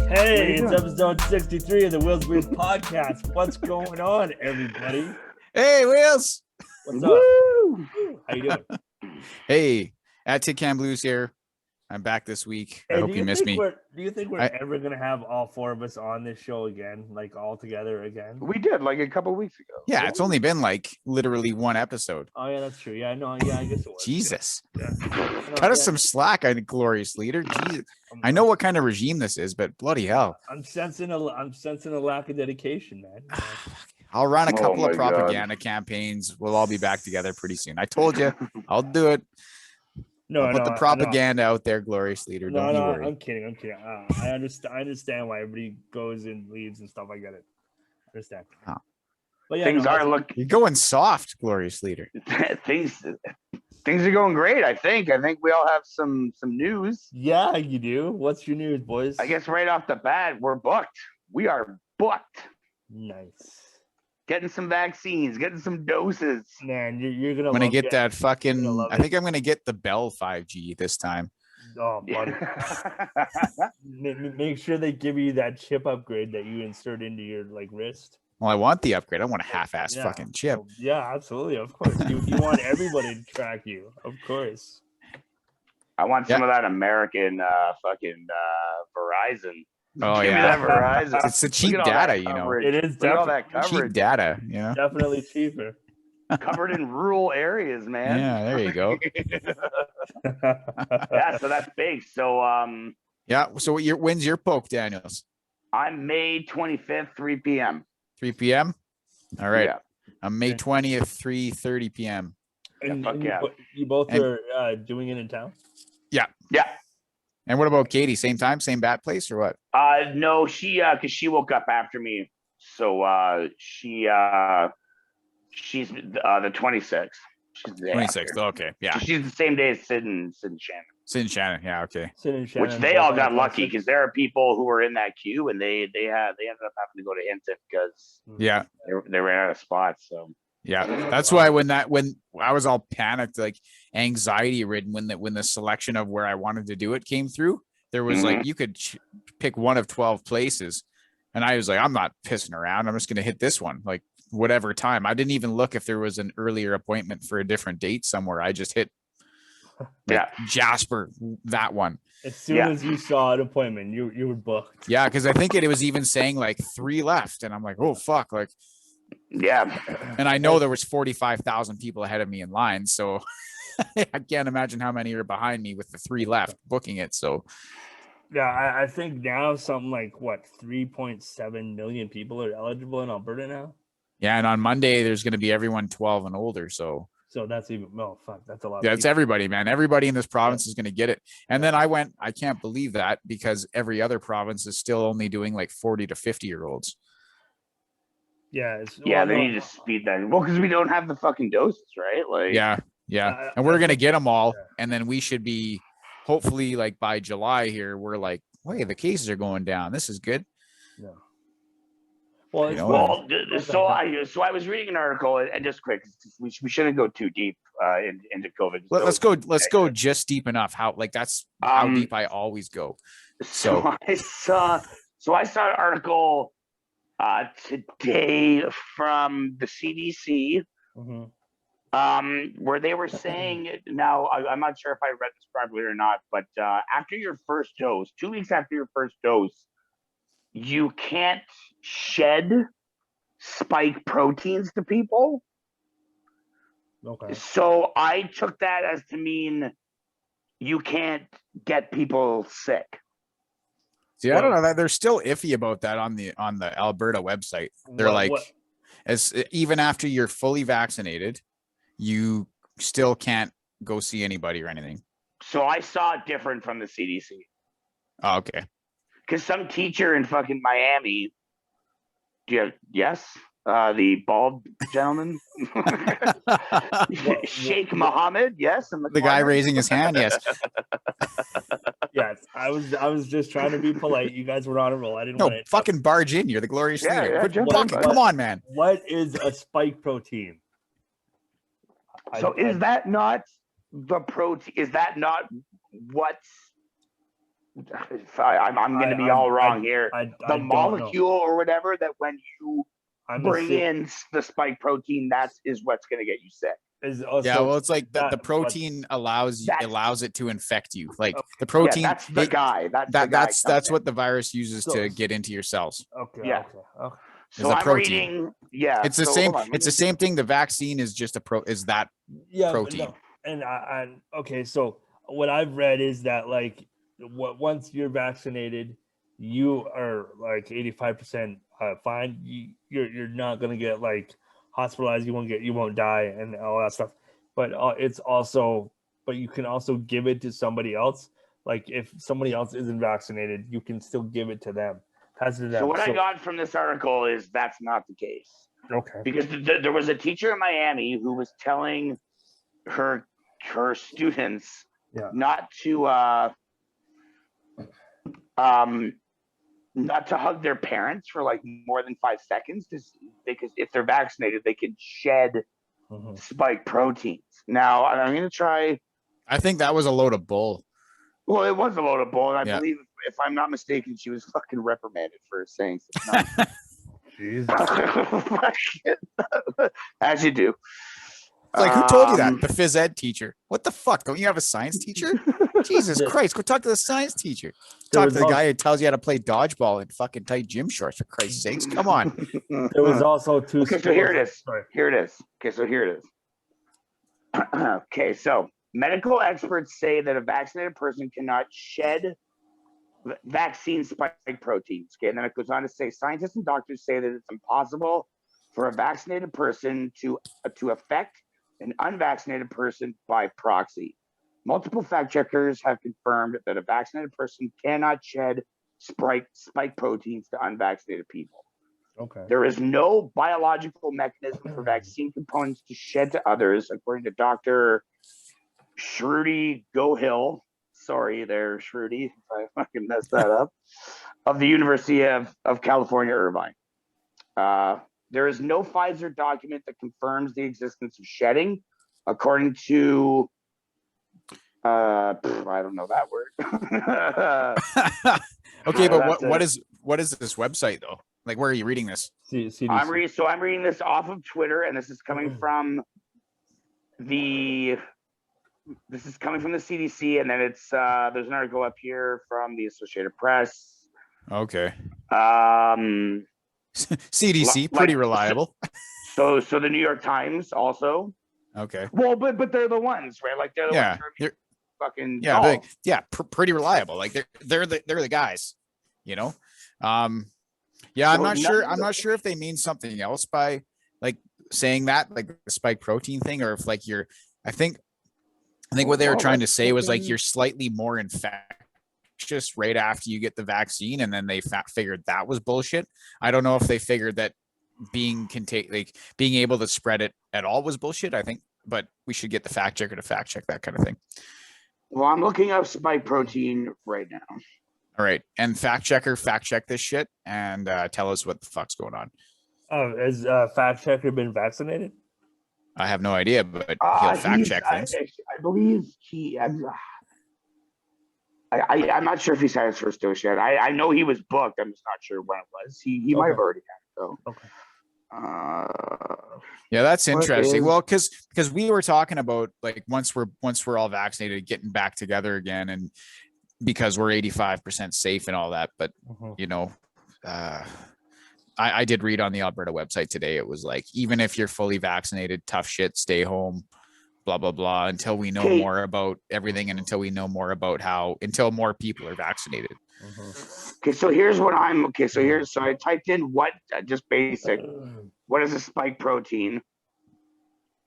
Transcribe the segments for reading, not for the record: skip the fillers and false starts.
Hey, it's episode 63 of the Wheels Breeze podcast. What's going on, everybody? Hey, Wheels. What's up? How you doing? Hey, at Tit Can Blues here. I'm back this week. I hope you missed me. Do you think we're ever going to have all four of us on this show again, like all together again? We did like a couple weeks ago. Yeah, it's only been like literally one episode. Oh, yeah, that's true. Yeah, no, yeah, I guess it was. Jesus. Yeah. Cut us some slack, glorious leader. Jesus. I know what kind of regime this is, but bloody hell. I'm sensing a lack of dedication, man. I'll run a couple of propaganda campaigns. We'll all be back together pretty soon. I told you, I'll do it. I'll put the propaganda out there, glorious leader. Don't you worry. I'm kidding. I understand why everybody goes and leaves and stuff. I get it. I understand. Oh. But yeah, things are looking. You're going soft, glorious leader. things are going great. I think we all have some news. Yeah, you do. What's your news, boys? I guess right off the bat, we're booked. We are booked. Nice. Getting some vaccines, getting some doses. Man, you're gonna. I'm gonna get that fucking. I think I'm gonna get the Bell 5G this time. Oh, buddy. Make sure they give you that chip upgrade that you insert into your wrist. Well, I want the upgrade. I want a half-ass fucking chip. Yeah, absolutely. Of course. You want everybody to track you. Of course. I want some of that American fucking Verizon. Oh, Give me that Verizon. It's the cheap data, you know. It is all that coverage. Cheap data, you know. Definitely cheaper. Covered in rural areas, man. Yeah, there you go. Yeah, so that's big. So yeah, so when's your poke, Daniels? I'm May 25th, 3 p.m. 3 p.m. All right. Yeah. I'm May 20th, 3:30 p.m. And you both are doing it in town? Yeah. And what about Katie? Same time, same bat place, or what? No, she because she woke up after me, so she's the 26th. She's the 26th. Okay, yeah. So she's the same day as Sid and Shannon. Sid and Shannon, yeah, okay. Sid and Shannon. Which they all got lucky because there are people who were in that queue and they ended up having to go to Hinton because they ran out of spots. So. Yeah, that's why when I was all panicked, like anxiety ridden, when the selection of where I wanted to do it came through, there was like you could pick one of 12 places, and I was like, I'm not pissing around. I'm just gonna hit this one, like whatever time. I didn't even look if there was an earlier appointment for a different date somewhere. I just hit Jasper, that one. As soon as you saw an appointment, you were booked. Yeah, because I think it was even saying like 3 left, and I'm like, oh fuck, like. Yeah, and I know there was 45,000 people ahead of me in line, so I can't imagine how many are behind me with the 3 left booking it. So yeah, I think now something like 3.7 million people are eligible in Alberta now. Yeah, and on Monday there's going to be everyone 12 and older. So that's even that's a lot. Yeah, it's everybody, man. Everybody in this province is going to get it. And then I can't believe that because every other province is still only doing like 40 to 50-year-olds. Yeah, they need to speed that. Well, because we don't have the fucking doses, right? Like, yeah, and we're gonna get them all, and then we should be, hopefully, like by July here, we're like, wait, the cases are going down. This is good. Yeah. Well, so I was reading an article, and just quick, we shouldn't go too deep into COVID. Let's go just deep enough. That's how deep I always go. So I saw an article. Today from the CDC, where they were saying, now I'm not sure if I read this properly or not, but after your first dose, 2 weeks after your first dose, you can't shed spike proteins to people. Okay. So I took that as to mean you can't get people sick. See, I don't know that they're still iffy about that on the Alberta website. They're as even after you're fully vaccinated, you still can't go see anybody or anything. So I saw it different from the CDC. Oh, okay. Because some teacher in fucking Miami, the bald gentleman, Sheikh Mohammed, yes, and the guy raising his hand, yes. Yes, I was just trying to be polite. You guys were on a roll. I didn't want to fucking barge in. You're the glorious leader. Come on, man. What is a spike protein? So is that not the protein? Is that not what I'm going to be all wrong here. I The don't know. molecule or whatever that when you I'm bring in the spike protein, is what's going to get you sick. Is also Yeah, well, it's like the that- protein allows it to infect you. Like Okay. the protein, Yeah, that's the guy. that's what the virus uses to get into your cells. Okay. Yeah. Okay. So a I'm protein. reading. Yeah, It's the so same. hold on, It's the same thing. The vaccine is just that Yeah, protein. But no. And okay. So what I've read is that like once you're vaccinated, you are like 85% fine. You're not gonna get like hospitalized. You won't die and all that stuff. But but you can also give it to somebody else. Like if somebody else isn't vaccinated, you can still give it to them. Pass it to them. So what I got from this article is that's not the case. Okay. Because there was a teacher in Miami who was telling her students not to not to hug their parents for like more than 5 seconds because if they're vaccinated they can shed spike proteins. Now I'm going to try. I think that was a load of bull. Well, it was a load of bull, and I believe, if I'm not mistaken, she was fucking reprimanded for saying something. Jesus. As you do. It's like, who told you that? The phys ed teacher. What the fuck? Don't you have a science teacher? Jesus Christ, go talk to the science teacher. Talk to the guy who tells you how to play dodgeball in fucking tight gym shorts, for Christ's sakes. Come on. There was also two. Okay, so here it is. Here it is. Okay, so here it is. Okay, so medical experts say that a vaccinated person cannot shed vaccine spike proteins. Okay, and then it goes on to say scientists and doctors say that it's impossible for a vaccinated person to affect an unvaccinated person by proxy. Multiple fact checkers have confirmed that a vaccinated person cannot shed spike proteins to unvaccinated people. Okay. There is no biological mechanism for vaccine components to shed to others, according to Dr. Shruti Gohill. Sorry there, Shruti, if I fucking messed that up. Of the University of California, Irvine. There is no Pfizer document that confirms the existence of shedding, according to I don't know that word. Okay, but what is this website though? Like, where are you reading this? CDC. I'm reading this off of Twitter, and this is coming from the CDC, and then it's there's an article up here from the Associated Press. Okay. Like, CDC, pretty reliable. So the New York Times also. Okay. Well, but they're the ones, right? Like they're the ones they're fucking pretty reliable. Like they're the guys, you know. Yeah, I'm not sure if they mean something else by like saying that, like the spike protein thing, or if like I think what they were trying to say was like you're slightly more infectious right after you get the vaccine, and then they figured that was bullshit. I don't know if they figured that being able to spread it at all was bullshit. I think, but we should get the fact checker to fact check that kind of thing. Well, I'm looking up spike protein right now. All right, and fact check this shit and tell us what the fuck's going on. Oh, has fact checker been vaccinated? I have no idea, but he'll fact check things. I believe he. I'm not sure if he's had his first dose yet. I know he was booked. I'm just not sure when it was. He might have already had it though. Okay. Yeah, that's interesting. Well, because we were talking about like once we're all vaccinated, getting back together again, and because we're 85% safe and all that. But you know, I did read on the Alberta website today. It was like, even if you're fully vaccinated, tough shit, stay home, blah blah blah, until we know more about everything, and until we know more about until more people are vaccinated. Okay, so here's what so I typed in just basic. What is a spike protein?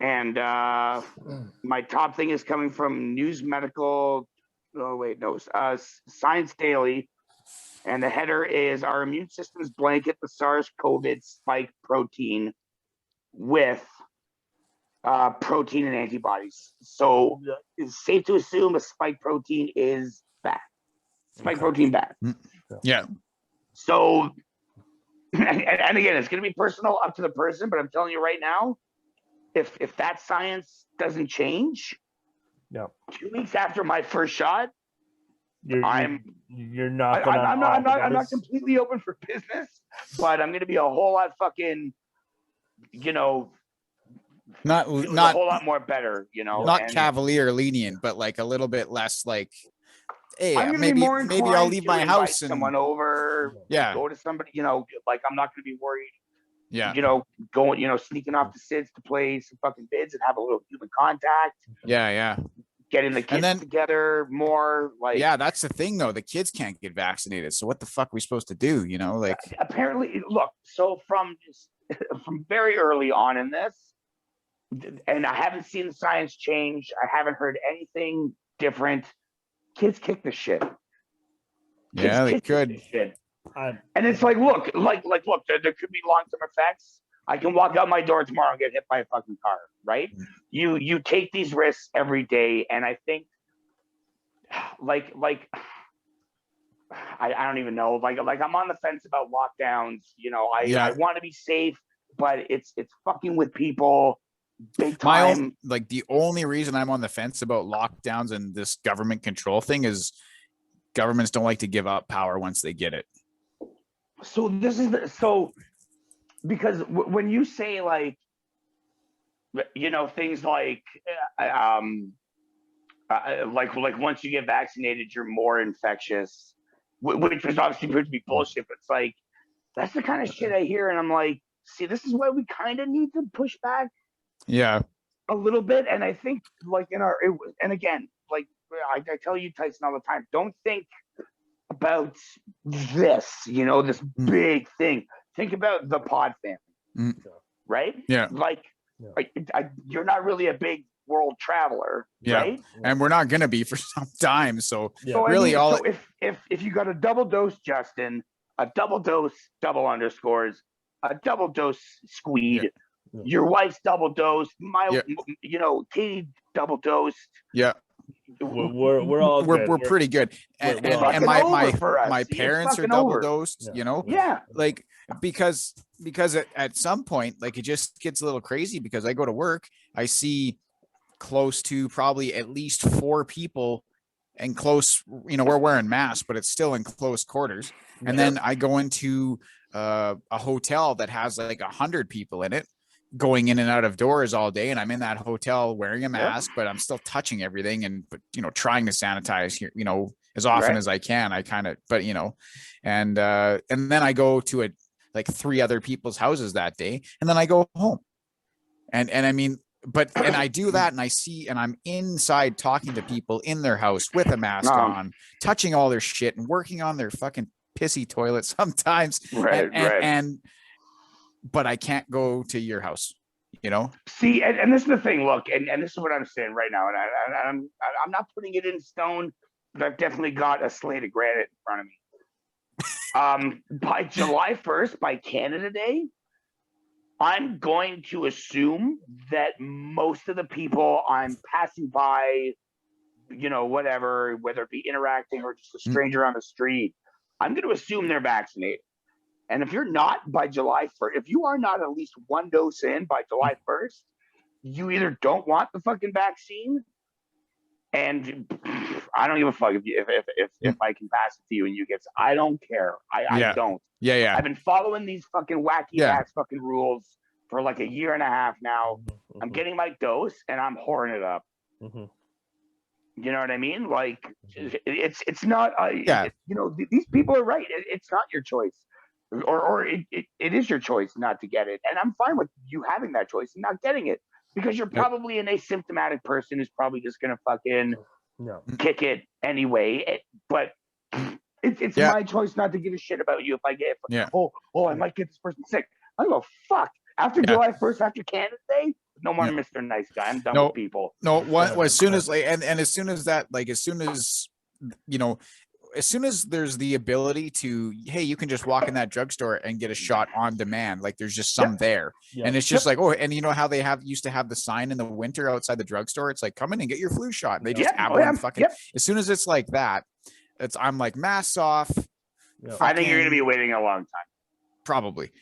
And my top thing is coming from News Medical. Oh wait, no, Science Daily, and the header is: our immune systems blanket the SARS-CoV spike protein with protein and antibodies. So it's safe to assume a spike protein is bad. Spike protein bad. Yeah. So, and again, it's going to be personal, up to the person. But I'm telling you right now, if that science doesn't change, 2 weeks after my first shot, you're not gonna. I'm not completely open for business, but I'm gonna be a whole lot fucking, not a whole lot more better, not and cavalier or lenient, but like a little bit less like, hey, I'm gonna maybe be more maybe I'll inclined leave to my invite house and someone over, yeah, go to somebody, like I'm not gonna be worried, yeah, going, sneaking off to SIDS to play some fucking bids and have a little human contact, yeah. getting the kids together more. Like, yeah, that's the thing though. The kids can't get vaccinated, so what the fuck are we supposed to do? Like apparently, look. So from very early on in this, and I haven't seen the science change. I haven't heard anything different. Kids kick the shit. Yeah, they could. And it's like, look, there could be long-term effects. I can walk out my door tomorrow and get hit by a fucking car, right? You take these risks every day, and I think, like I don't even know, like I'm on the fence about lockdowns. I want to be safe, but it's fucking with people big time. The only reason I'm on the fence about lockdowns and this government control thing is governments don't like to give up power once they get it. So because when you say like, things like once you get vaccinated, you're more infectious, which was obviously going to be bullshit. But it's like, that's the kind of shit I hear, and I'm like, see, this is why we kind of need to push back. Yeah. A little bit, and I think and again, like I tell you, Tyson, all the time, don't think about this, this big thing. Think about the pod family, right? Yeah. Like, you're not really a big world traveler, right? And we're not gonna be for some time. So really, so if you got a double dose, Justin, a double dose, double underscores, a double dose, Squeed. Yeah. Your wife's double dosed. Katie double dosed. Yeah. We're pretty good, and my parents are double dosed. Like because at some point, like, it just gets a little crazy because I go to work, I see close to probably at least 4 people, and close, we're wearing masks, but it's still in close quarters. And then I go into a hotel that has like 100 people in it, going in and out of doors all day, and I'm in that hotel wearing a mask, but I'm still touching everything and trying to sanitize here, as often as I can. I kind of, and then I go to 3 other people's houses that day, and then I go home, and I mean, and I do that, and I see, and I'm inside talking to people in their house with a mask on, touching all their shit and working on their fucking pissy toilet sometimes, but I can't go to your house, See, and this is the thing. Look, and this is what I'm saying right now, and I'm not putting it in stone, but I've definitely got a slate of granite in front of me. By July 1st, by Canada Day, I'm going to assume that most of the people I'm passing by, whatever, whether it be interacting or just a stranger on the street, I'm going to assume they're vaccinated. And if you're not by July 1st, if you are not at least 1 dose in by July 1st, you either don't want the fucking vaccine, and I don't give a fuck if I can pass it to you and you get. I don't care. I don't. Yeah. I've been following these fucking wacky ass fucking rules for like 1.5 years now. I'm getting my dose and I'm whoring it up. You know what I mean? Like, it's not. These people are right. It's not your choice. Or it is your choice not to get it, and I'm fine with you having that choice and not getting it, because you're probably an asymptomatic person who's probably just gonna fucking kick it anyway. But it's my choice not to give a shit about you if I get. I might get this person sick. I don't go fuck. After July 1st, after Canada Day, no more Mr. Nice Guy. I'm done with people. As soon as as soon as that, as soon as there's the ability to, hey, you can just walk in that drugstore and get a shot on demand. Like, there's just some there. And it's just like, and you know how they used to have the sign in the winter outside the drugstore? It's like, come in and get your flu shot. And they just have one fucking, as soon as it's like that, I'm like, masks off. I think you're going to be waiting a long time. Probably.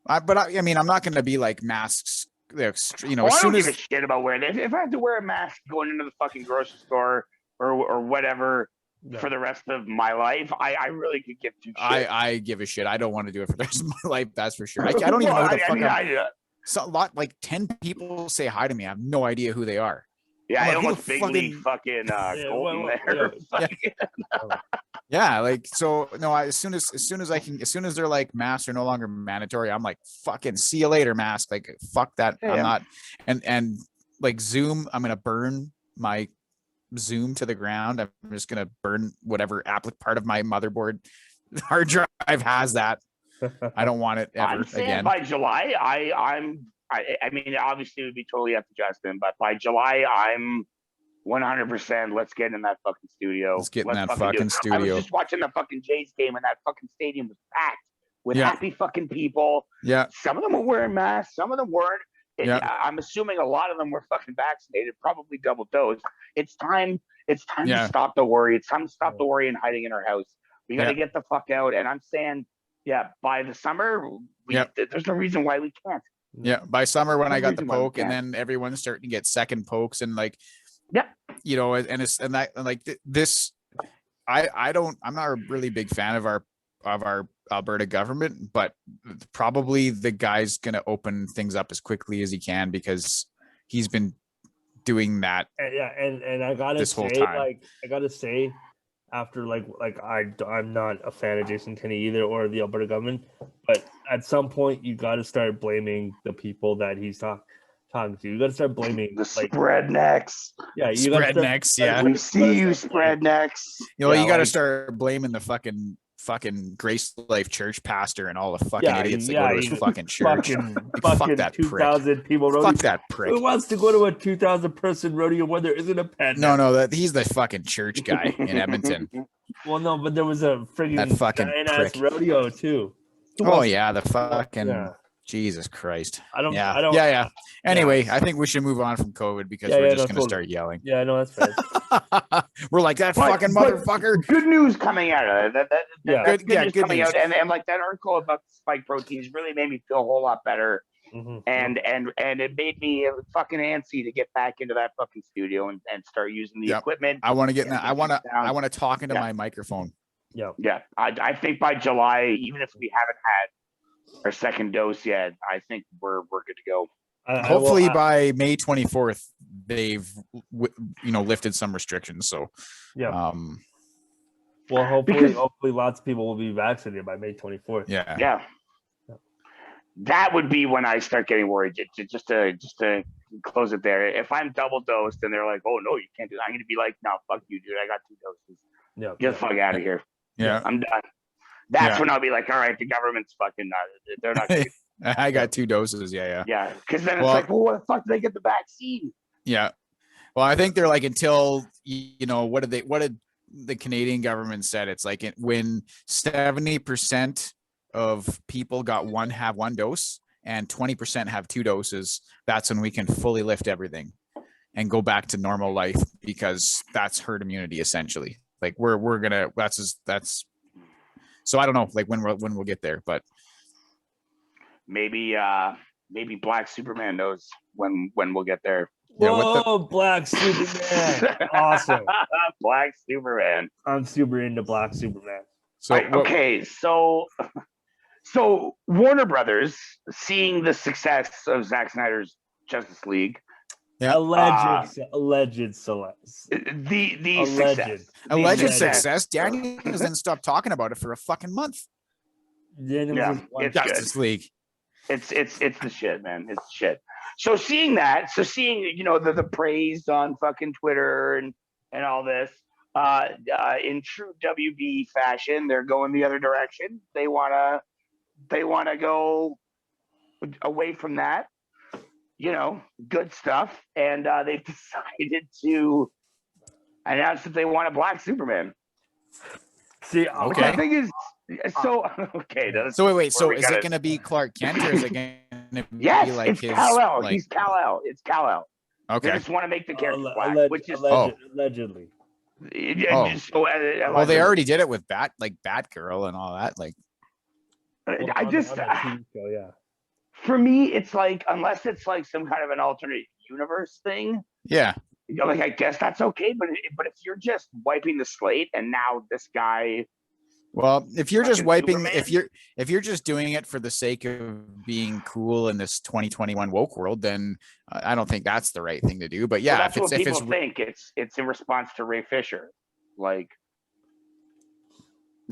But I mean, I'm not going to be like masks, as soon I don't give a shit about wearing it. If I have to wear a mask going into the fucking grocery store or whatever, No. for the rest of my life, I really could give two shits. I give a shit. I don't want to do it for the rest of my life. That's for sure. I don't even know who the fuck so a lot, like 10 people say hi to me. I have no idea who they are. Yeah, I'm I like, who almost the big league fucking Colton there. Yeah, like so. No, as soon as they're like masks are no longer mandatory, I'm like, fucking see you later, mask. Like, fuck that. Yeah. I'm not. And like Zoom, I'm gonna burn my Zoom to the ground. I'm just gonna burn whatever part of my motherboard hard drive has that. I don't want it ever I'm saying again. by July, I mean, obviously it would be totally up to Justin, but by July, I'm 100%. Let's get in that fucking studio. Let's get in that fucking fucking studio. I was just watching the fucking Jays game, and that fucking stadium was packed with Yeah. happy fucking people. Yeah. Some of them were wearing masks, some of them weren't. Yeah. I'm assuming a lot of them were fucking vaccinated, probably double dose. It's time. It's time Yeah. to stop the worry. It's time to stop the worry and hiding in our house. We got to get the fuck out. And I'm saying, yeah, by the summer, there's no reason why we can't. Yeah, by summer when I got the poke, and then everyone's starting to get second pokes, and like, you know, and it's and like this, I'm not a really big fan of our Alberta government, but probably the guy's gonna open things up as quickly as he can because he's been doing that. And I gotta this say, whole time. I gotta say, after I'm not a fan of Jason Kenney either or the Alberta government, but at some point you got to start blaming the people that he's talking to. You got to start blaming the spreadnecks. Yeah, you spreadnecks. Yeah, we see you, spreadnecks. You know, you got to start blaming the fucking Grace Life Church pastor and all the fucking idiots that go to his fucking church. Fuck that 2,000 people rodeo. Fuck that prick. Who wants to go to a 2,000 person rodeo when there isn't a pandemic? No, he's the fucking church guy in Edmonton. Well, no, but there was a friggin' giant-ass prick. rodeo too. The fucking Jesus Christ. I don't. Anyway, I think we should move on from COVID because we're just gonna start yelling. Yeah, I know that's fair. We're like that fucking motherfucker. Good news coming out of it. Good news coming news. out, and like that article about the spike proteins really made me feel a whole lot better. Mm-hmm. And it made me fucking antsy to get back into that fucking studio and start using the equipment. I want to get in that. I want to talk into my microphone. Yeah. I think by July, even if we haven't had our second dose yet, I think we're good to go. Hopefully by May 24th, they've lifted some restrictions. So well, hopefully lots of people will be vaccinated by May 24th. Yeah. That would be when I start getting worried. Just to close it there. If I'm double dosed and they're like, "Oh no, you can't do that," I'm gonna be like, "No, fuck you, dude. I got 2 doses. Get the fuck out of here. Yeah, I'm done." That's when I'll be like, "All right, the government's fucking they're not." I got 2 doses. Yeah. Because then it's like, well, what the fuck did they get the vaccine? Yeah. Well, I think they're like until what did the Canadian government said? It's like when 70% of people have 1 dose and 20% have 2 doses, that's when we can fully lift everything and go back to normal life, because that's herd immunity essentially. Like we're gonna that's so I don't know like when we'll get there, but maybe Black Superman knows when we'll get there. Whoa, Black Superman. Awesome. Black Superman. I'm super into Black Superman. So Warner Brothers, seeing the success of Zack Snyder's Justice League, alleged success. Daniel doesn't stop talking about it for a fucking month. It's Justice League. It's the shit, man. It's shit. So seeing the praise on fucking Twitter and all this, in true WB fashion, they're going the other direction. They wanna go away from that, good stuff, and they've decided to announce that they want a Black Superman. See, which I think is so okay. So wait. So is it going to be Clark Kent, or is it going to be like it's his? Kal-El. Like... He's Kal-El. It's Kal-El. Okay. They just want to make the character black, which is allegedly. Well, they already did it with Batgirl and all that. Like, for me, it's like, unless it's like some kind of an alternate universe thing. Yeah. like I guess that's okay, but if you're just wiping the slate and now this guy, Well, if you're just fucking wiping, Superman? if you're just doing it for the sake of being cool in this 2021 woke world, then I don't think that's the right thing to do. But Well, yeah, that's what if people it's think. It's in response to Ray Fisher, like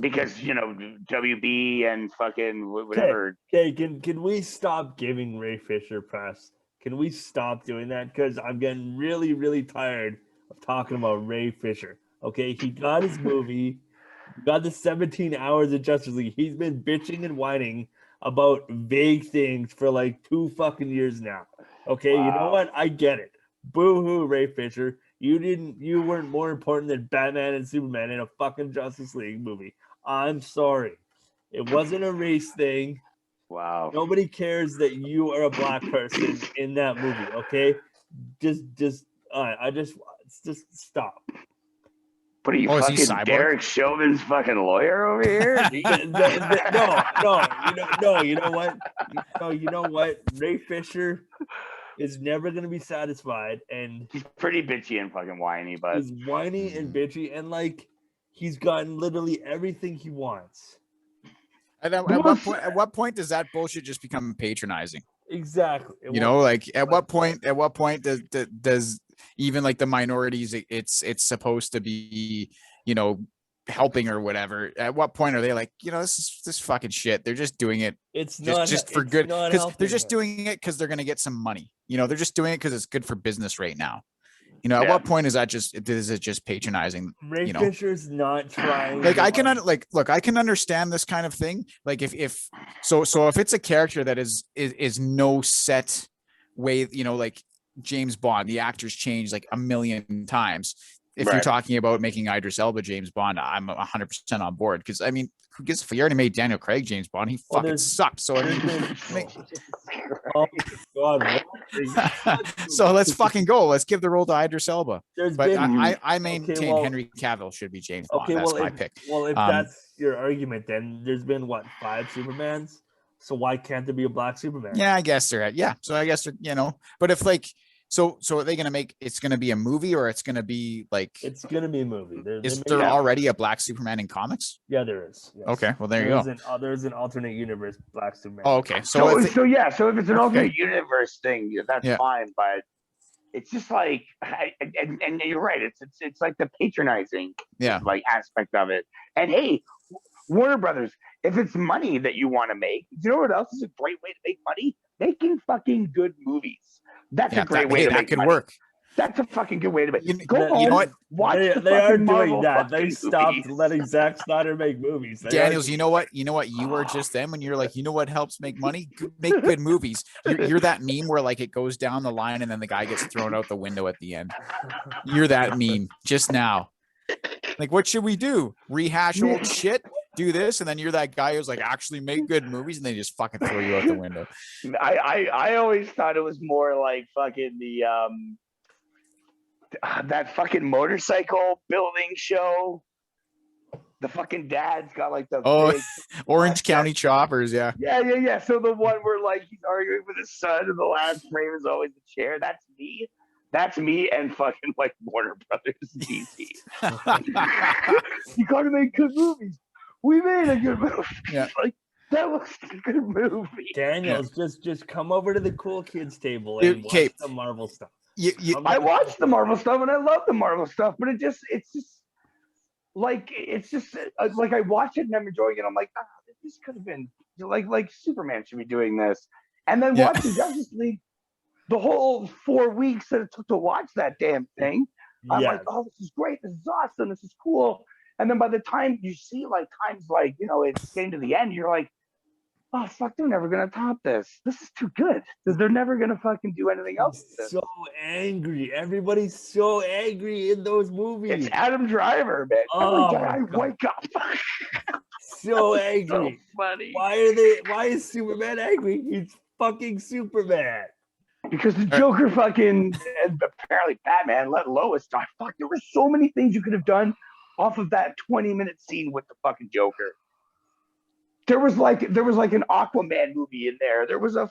because WB and fucking Okay, whatever. okay. Can we stop giving Ray Fisher press? Can we stop doing that? Because I'm getting really, really tired of talking about Ray Fisher. Okay, he got his movie, got the 17 hours of Justice League. He's been bitching and whining about vague things for like 2 fucking years now. Okay, you know Wow. what? I get it. Boo hoo, Ray Fisher. You weren't more important than Batman and Superman in a fucking Justice League movie. I'm sorry. It wasn't a race thing. Wow. Nobody cares that you are a black person in that movie. Okay, just I just stop. What are you, oh, is he fucking Cyborg? Derek Chauvin's fucking lawyer over here? No. You know what? You know what? Ray Fisher is never gonna be satisfied, and He's pretty bitchy and fucking whiny, but he's whiny and bitchy, and like he's gotten literally everything he wants. And The most- at what point does that bullshit just become patronizing? Exactly. You know, like at what point does even like the minorities it's supposed to be, helping or whatever, at what point are they like, this fucking shit, they're just doing it It's just for good, not because they're helping just him. doing it because they're going to get some money, they're just doing it because it's good for business right now. At Yeah. what point is it just patronizing? Ray Fisher's not trying. Like I can look, I can understand this kind of thing. Like if it's a character that is no set way, like James Bond, the actors change like a million times. If you're Right. talking about making Idris Elba James Bond, I'm 100% on board, because I mean, who gives a fuck? You already made Daniel Craig James Bond. He fucking sucked. So I mean, Oh God! so let's fucking go. Let's give the role to Idris Elba. There's But been I maintain Henry Cavill should be James Bond. okay. That's Well, my pick. Well, if that's your argument, then there's been what, 5 Supermans? So why can't there be a black Superman? Yeah, I guess they're yeah. So I guess they're, but if like so are they gonna make it's gonna be a movie, or it's gonna be like It's gonna be a movie. Is there already a black Superman in comics? Yeah, there is. Yes. Okay, well there you go. There's an alternate universe black Superman. Oh, okay. So if it's an alternate universe thing, that's fine. But it's just like, and you're right. It's like the patronizing, like aspect of it. And hey, Warner Brothers, if it's money that you want to make, you know what else is a great way to make money? Making fucking good movies. That's a great way to make money. Work. That's a fucking good way to make. You know what? Watch they are doing Marvel that. They stopped movies. letting Zack Snyder make movies. Daniels, you know what you were just then when you're like, you know what helps make money? Make good movies. You're that meme where like it goes down the line and then the guy gets thrown out the window at the end. You're that meme just now. Like, what should we do? Rehash old shit? Do this, and then you're that guy who's like, actually make good movies, and they just fucking throw you out the window. I always thought it was more like fucking the that fucking motorcycle building show. The fucking dad's got like the big Orange County Choppers, yeah. So the one where like he's arguing with his son, and the last frame is always the chair. That's me. That's me and fucking like Warner Brothers DC. You gotta make good movies. We made a good movie. Yeah. Like that was a good movie. Daniels, just come over to the cool kids table and watch the Marvel stuff. I watched the Marvel stuff and I love the Marvel stuff, but it's just like I watch it and I'm enjoying it. I'm like, this could have been like Superman should be doing this. And then watching Justice League, the whole 4 weeks that it took to watch that damn thing, I'm like, oh, this is great, this is awesome, this is cool. And then by the time you see like times like, it's getting to the end, you're like, oh fuck, they're never gonna top this. This is too good. They're never gonna fucking do anything else. So angry. Everybody's so angry in those movies. It's Adam Driver, man. Oh, I wake up. So angry. So funny. Why is Superman angry? He's fucking Superman. Because the Joker fucking, and apparently Batman let Lois die. Fuck, there were so many things you could have done off of that 20-minute scene with the fucking Joker. There was like an Aquaman movie in there. There was a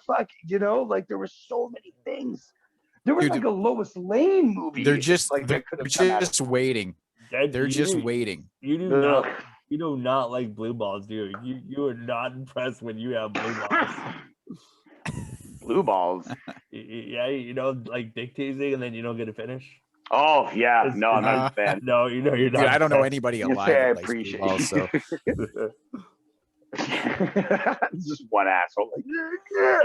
there were so many things There was Dude, like a Lois Lane movie. They're just like they're that could have come out of just waiting. That- They're you just do- waiting. You do Ugh. not. You do not like blue balls, do you? You are not impressed when you have blue balls. Blue balls. Yeah, you know, like dick teasing, and then you don't get to finish. Oh yeah, It's- no, I'm not a fan. No, you know you're Dude, not. I don't know impressed. anybody You can alive say I that likes blue appreciate balls, so It's just one asshole. Like,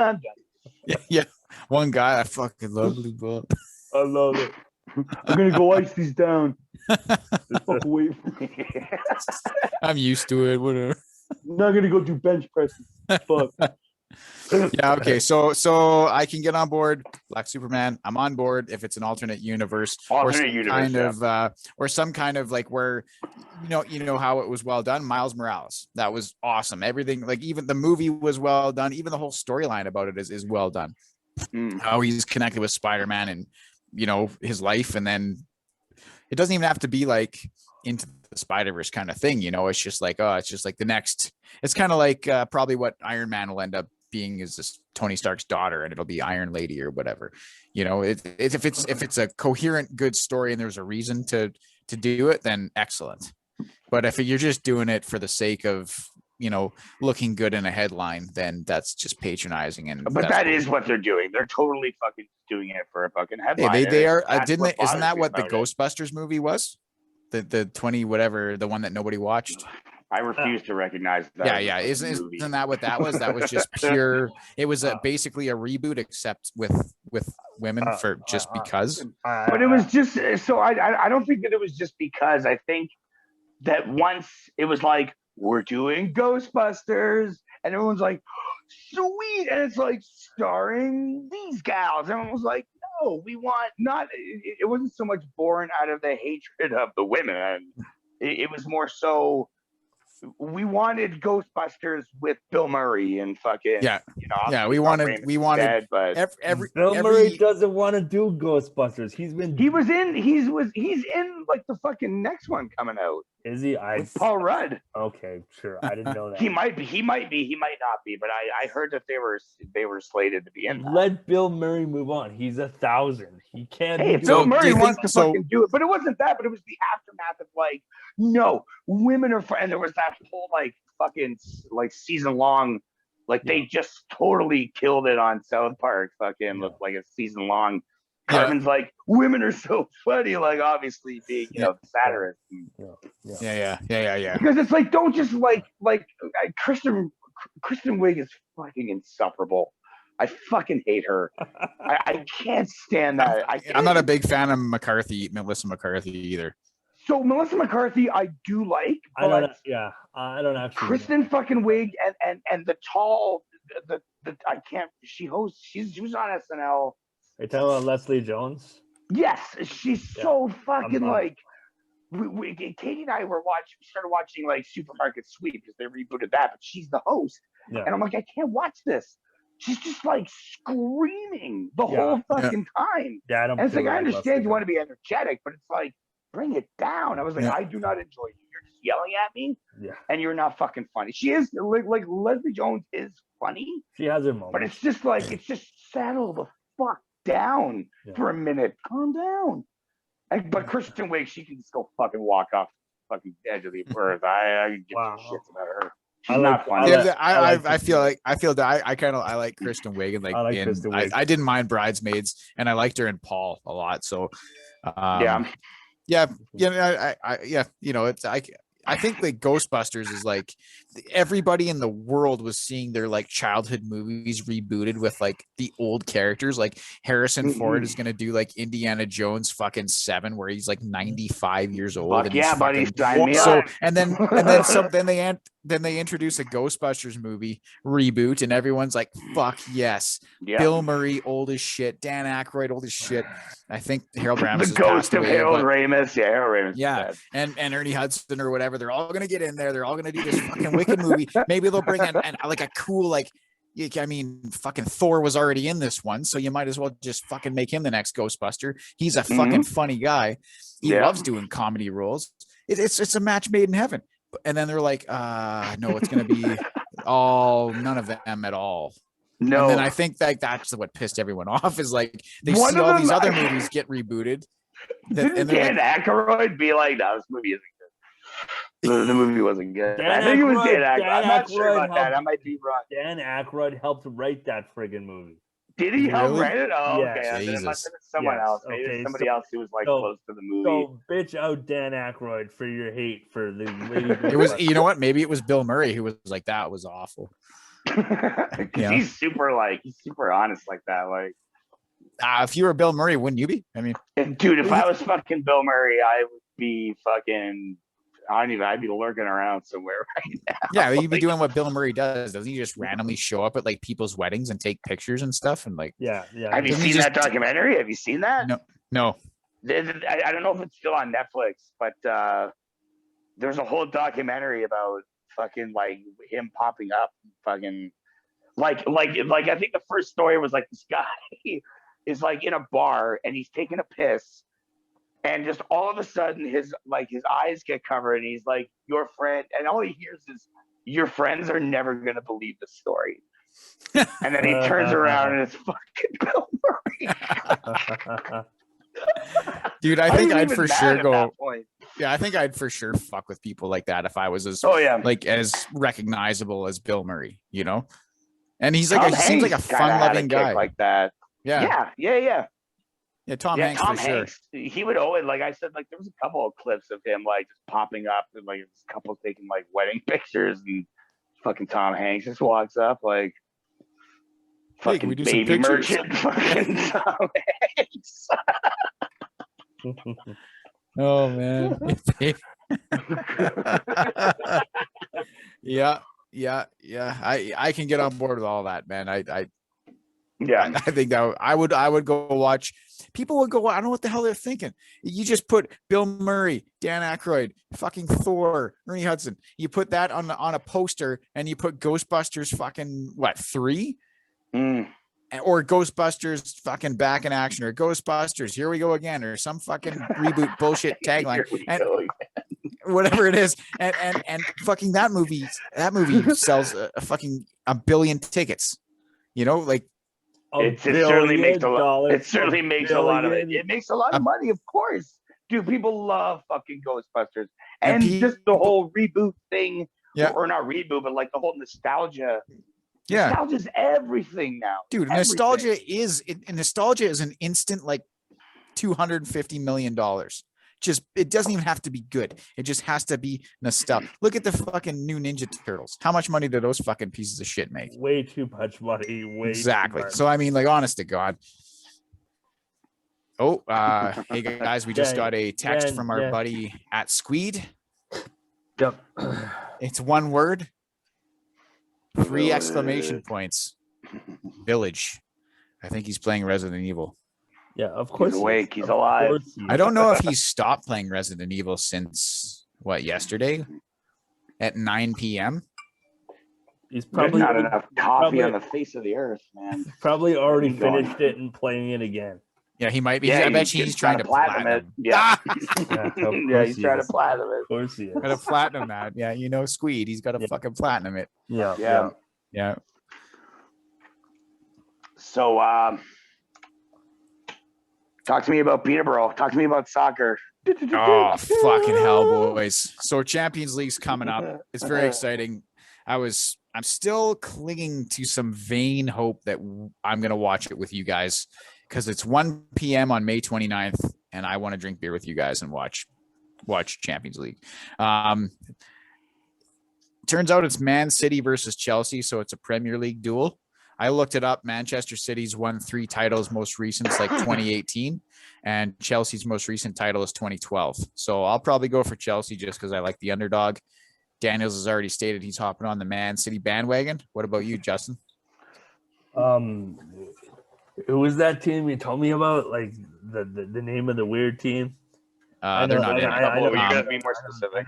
I'm done. yeah. One guy, I fucking love blue balls. I love it. I'm gonna go ice these down. Fuck away from me. I'm used to it. Whatever. I'm not gonna go do bench presses. Fuck. Yeah. Okay. So I can get on board Black Superman. I'm on board if it's an alternate universe or Alternate some universe, kind of or some kind of like where you know how it was well done. Miles Morales, that was awesome. Everything, like even the movie was well done. Even the whole storyline about it is well done. How he's connected with Spider-Man and his life, and then it doesn't even have to be like into the Spider-Verse kind of thing. It's just like it's just like the next. It's kind of like probably what Iron Man will end up being is this Tony Stark's daughter, and it'll be Iron Lady or whatever. If it's a coherent, good story and there's a reason to do it, then excellent. But if you're just doing it for the sake of looking good in a headline, then that's just patronizing. But that is what they're doing. They're totally fucking doing it for a fucking headline. Hey, they are. That's Didn't what they? Isn't bothers that me what the about it. Ghostbusters movie was? The 20 whatever, the one that nobody watched. I refuse to recognize that. Yeah. as a movie. Isn't that what that was? That was just pure. It was basically a reboot, except with women for just because. But it was just so I don't think that it was just because. I think that once it was like, we're doing Ghostbusters, and everyone's like, sweet, and it's like starring these gals. Everyone was like, no, we want not. It wasn't so much born out of the hatred of the women. It was more so we wanted Ghostbusters with Bill Murray and fucking we wanted dead, but Bill Murray doesn't want to do Ghostbusters. He's in like the fucking next one coming out. Is he? With Paul Rudd. Okay, sure. I didn't know that. He might be. He might not be. But I heard that they were slated to be in that. Let Bill Murray move on. He's 1,000. He can't. Hey, if Bill Murray wants to fucking do it, but it wasn't that. But it was the aftermath of like, no, women are. And there was that whole like fucking like season long, like they just totally killed it on South Park. Fucking looked like a season long. Carmen's like, women are so funny, like obviously being, the satirist. Yeah. Because it's like, don't just like Kristen Wiig is fucking insufferable. I fucking hate her. I can't stand that. I'm not a big fan of Melissa McCarthy either. So Melissa McCarthy, I do like. I don't actually. Kristen fucking Wiig and the tall, the I can't. She hosts. She was on SNL. Are you talking about Leslie Jones? Yes, she's so fucking like. Katie and I started watching like Supermarket Sweep because they rebooted that, but she's the host, and I'm like, I can't watch this. She's just like screaming the whole fucking time. Yeah, I don't. And it's like I understand you want to be energetic, but it's like bring it down. I was like, I do not enjoy you. You're just yelling at me, and you're not fucking funny. She is like Leslie Jones is funny. She has her moments, but it's just like settle the fuck down for a minute. Calm down. But Kristen Wiig, she can just go fucking walk off the fucking edge of the earth. I give two shits about her. She's not funny. I like Kristen Wiig, and Kristen Wiig. I didn't mind Bridesmaids, and I liked her in Paul a lot. So I think like Ghostbusters is like everybody in the world was seeing their like childhood movies rebooted with like the old characters. Like Harrison Ford is going to do like Indiana Jones fucking 7 where he's like 95 years old. Fuck and yeah, buddy. Then they introduce a Ghostbusters movie reboot and everyone's like, fuck yes. Yep. Bill Murray, old as shit. Dan Aykroyd, old as shit. I think Harold Ramis the ghost of Harold Ramis. Yeah, Harold Ramis. Yeah. And Ernie Hudson or whatever. They're all going to get in there. They're all going to do this fucking wicked movie. Maybe they'll bring in like a cool, like, I mean, fucking Thor was already in this one. So you might as well just fucking make him the next Ghostbuster. He's a fucking funny guy. He loves doing comedy roles. It's a match made in heaven. And then they're like, no, it's going to be none of them at all. No. And then I think like that's what pissed everyone off is like they One see of all them- these other movies get rebooted. Didn't and they're Dan Aykroyd be like, "No, this movie isn't good. The movie wasn't good." Dan I think it was Dan Aykroyd- Aykroyd. Dan I'm not sure Aykroyd about that. helped- I might be wrong. Dan Aykroyd helped write that friggin' movie. Did he help Really? write it? Oh, Yes. okay. Then it Jesus. must have been someone Yes. else. Maybe Okay, somebody so- else who was like so- close to the movie. So bitch out Dan Aykroyd for your hate for the lady. It was, you know what? Maybe it was Bill Murray who was like, that was awful. Yeah. He's super honest like that. Like, If you were Bill Murray, wouldn't you be? I mean, dude, if I was fucking Bill Murray, I would be fucking. I'd be lurking around somewhere right now. yeah, you'd be doing what Bill Murray does. Doesn't he just randomly show up at like people's weddings and take pictures and stuff? And like, Yeah. Have you Doesn't he seen just- that documentary? Have you seen that? no. I don't know if it's still on Netflix, but there's a whole documentary about fucking like him popping up, fucking like I think the first story was like this guy is like in a bar and he's taking a piss, and just all of a sudden his eyes get covered and he's like, "Your friend," and all he hears is, "Your friends are never gonna believe the story." And then he turns around and it's fucking Bill Murray. Dude, I think wasn't I'd even for mad sure at go. that point. Yeah, I think I'd for sure fuck with people like that if I was as Oh yeah. like as recognizable as Bill Murray, you know? And he's like, Tom he seems like a Hanks kinda had fun-loving kick guy. like that. Yeah. Yeah. Tom Hanks Tom for sure. Hanks. He would always, like I said, like there was a couple of clips of him like just popping up and like this couple taking like wedding pictures, and fucking Tom Hanks just walks up like Hey, can we fucking do some baby pictures? merchant fucking Tom Hanks. Oh man. yeah. I can get on board with all that, man. I Yeah. think that I would go watch. People would go, I don't know what the hell they're thinking. You just put Bill Murray, Dan Aykroyd, fucking Thor, Ernie Hudson. You put that on a poster, and you put Ghostbusters fucking 3? Mm. Or Ghostbusters fucking back in action, or Ghostbusters here we go again, or some fucking reboot bullshit tagline, Here we and go. whatever it is, and fucking that movie sells a billion tickets, you know, like It certainly makes a lot. $1 billion. It certainly makes a lot of it. billion. It makes a lot of money, of course. Dude, people love fucking Ghostbusters, And and just the whole reboot thing. Yeah. Or not reboot, but like the whole nostalgia. yeah, Nostalgia's everything now. dude. Everything. Nostalgia is an instant like $250 million. Just it doesn't even have to be good. It just has to be nostalgia. Look at the fucking new Ninja Turtles. How much money do those fucking pieces of shit make? Way too much money. Way Exactly. Too much. So I mean, like, honest to God. Oh, hey guys, we just got a text from our buddy at Squeed. Yep. It's one word, 3 exclamation points. Village. I think he's playing Resident Evil. Yeah, of course. He's awake. He's Of alive. course he I is. don't know if he's stopped playing Resident Evil since yesterday at 9 p.m. He's There's probably not enough coffee probably- on the face of the earth, man. probably already Keep going. finished it and playing it again. Yeah, he might be. Yeah, I bet he's he's trying to platinum it. platinum. Yeah. Yeah, of Yeah, course he's he trying is. to platinum it. Of course he is. Got to platinum that. Yeah, you know, Squeed. He's got to Yeah. fucking platinum it. Yeah. Yeah. Yeah. So, talk to me about Peterborough. Talk to me about soccer. Oh, fucking hell, boys. So Champions League's coming up. It's very exciting. I'm still clinging to some vain hope that I'm going to watch it with you guys because it's 1 p.m. on May 29th, and I want to drink beer with you guys and watch Champions League. Turns out it's Man City versus Chelsea, so it's a Premier League duel. I looked it up. Manchester City's won 3 titles. Most recent is like 2018, and Chelsea's most recent title is 2012. So I'll probably go for Chelsea just because I like the underdog. Daniels has already stated he's hopping on the Man City bandwagon. What about you, Justin? Who was that team you told me about? Like the name of the weird team? They're not in it. You gotta Um, be more specific.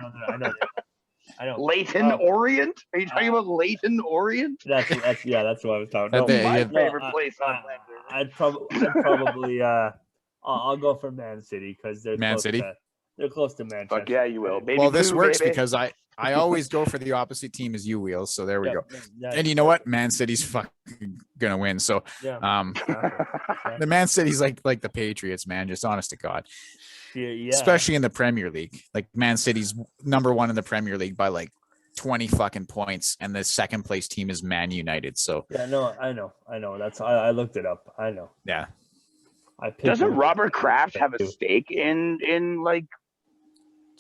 I know. Leighton Orient? Are you talking about Leighton Orient? That's what I was talking But about. they- My yeah. favorite place on planet Earth. I'd probably I'll go for Man City because they're Man close City? To, They're close to Manchester. Fuck yeah, you will. Baby Well, this poo, works baby. because I always go for the opposite team as you, Wheels. So there we go. Yeah, And you know what? Man City's fucking gonna win. So the Man City's like the Patriots, man. Just honest to God. Yeah. Especially in the Premier League. Like Man City's number 1 in the Premier League by like 20 fucking points, and the second place team is Man United. So yeah, no, I know. That's I looked it up. I know. yeah. Doesn't Robert Kraft have a stake in like?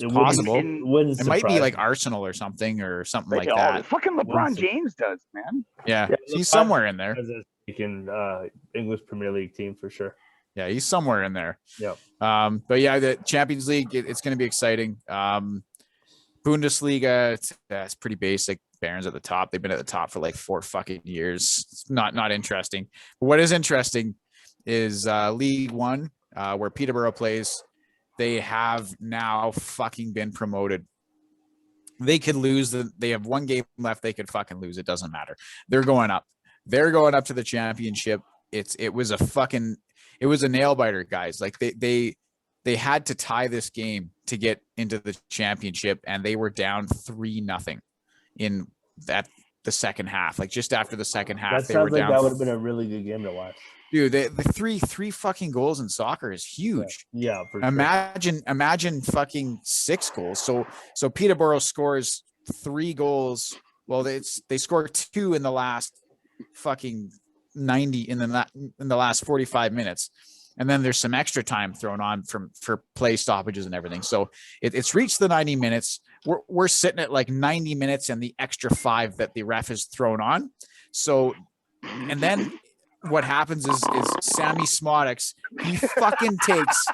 It's possible. It might be like Arsenal or something like that. Fucking LeBron James does, man. Yeah, he's somewhere in there. In English Premier League team for sure. Yeah, he's somewhere in there. Yeah. But yeah, the Champions League, it's going to be exciting. Bundesliga, it's pretty basic. Bayern's at the top. They've been at the top for like 4 fucking years. It's not interesting. But what is interesting is League One, where Peterborough plays. They have now fucking been promoted. They could lose. They have 1 game left. They could fucking lose. It doesn't matter. They're going up. They're going up to the championship. It was a nail biter, guys. Like they had to tie this game to get into the championship, and they were down 3-0 in the second half. Like just after the second half, that sounds like that would have been a really good game to watch. Dude, the three fucking goals in soccer is huge. Yeah, for imagine fucking 6 goals. So Peterborough scores 3 goals. Well, they score 2 in the last fucking 90 in the last 45 minutes, and then there's some extra time thrown on for play stoppages and everything. So it's reached the 90 minutes. We're sitting at like 90 minutes and the extra 5 that the ref has thrown on. So, and then what happens is Sammy Smodics, he fucking takes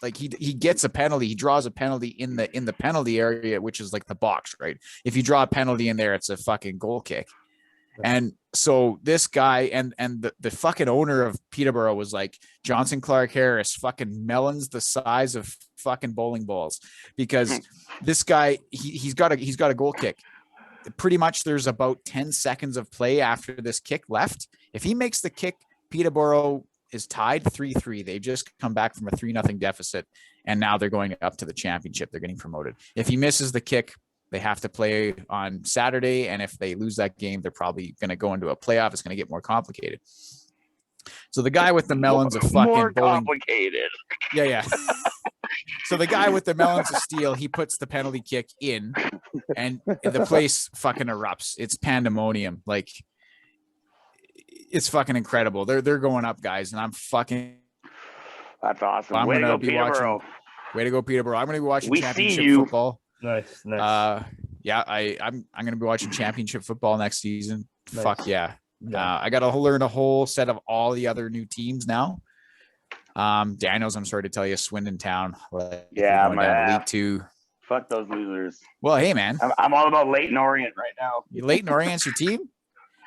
like he gets a penalty. He draws a penalty in the penalty area, which is like the box, right? If you draw a penalty in there, it's a fucking goal kick. And so this guy and the fucking owner of Peterborough was like, Johnson Clark Harris, fucking melons the size of fucking bowling balls, because this guy he's got a goal kick. Pretty much there's about 10 seconds of play after this kick left. If he makes the kick, Peterborough is tied 3-3. They've just come back from a 3-0 deficit, and now they're going up to the championship. They're getting promoted. If he misses the kick, they have to play on Saturday, and if they lose that game, they're probably going to go into a playoff. It's going to get more complicated. So the guy with the melons of fucking more bowling, complicated. Yeah. So the guy with the melons of steel, he puts the penalty kick in, and the place fucking erupts. It's pandemonium. Like, it's fucking incredible. They're going up, guys, and I'm fucking. That's awesome. I'm Way to gonna go, be Peterborough. watching. Way to go, Peterborough. I'm gonna be watching We championship see you. football. Nice. Yeah, I'm gonna be watching championship football next season. Nice. Fuck yeah. I gotta learn a whole set of all the other new teams now. Daniels, I'm sorry to tell you, Swindon Town. Yeah, my League 2. Fuck those losers. Well, hey man, I'm all about Leighton Orient right now. Leighton Orient's your team?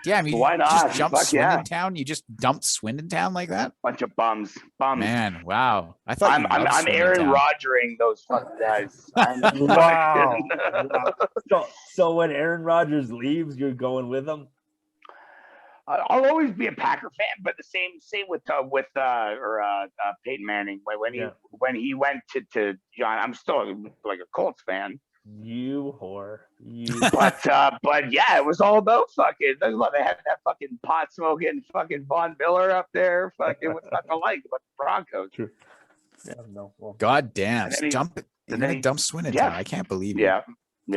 Yeah, I mean, why not? Just jump Fuck Swindon yeah. Town. You just dumped Swindon Town like that? Bunch of bums. Man, wow. I thought I'm Aaron Rodgering those fucking guys. Wow. So when Aaron Rodgers leaves, you're going with him? I'll always be a Packer fan, but the same with Peyton Manning. When he went to John, I'm still like a Colts fan. You whore. But yeah, it was all about fucking. They had that fucking pot smoking fucking Von Miller up there. Fucking what's not to like about the Broncos? True. Yeah, no. Well, God damn. Dump Swindon Town. I can't believe you. Yeah.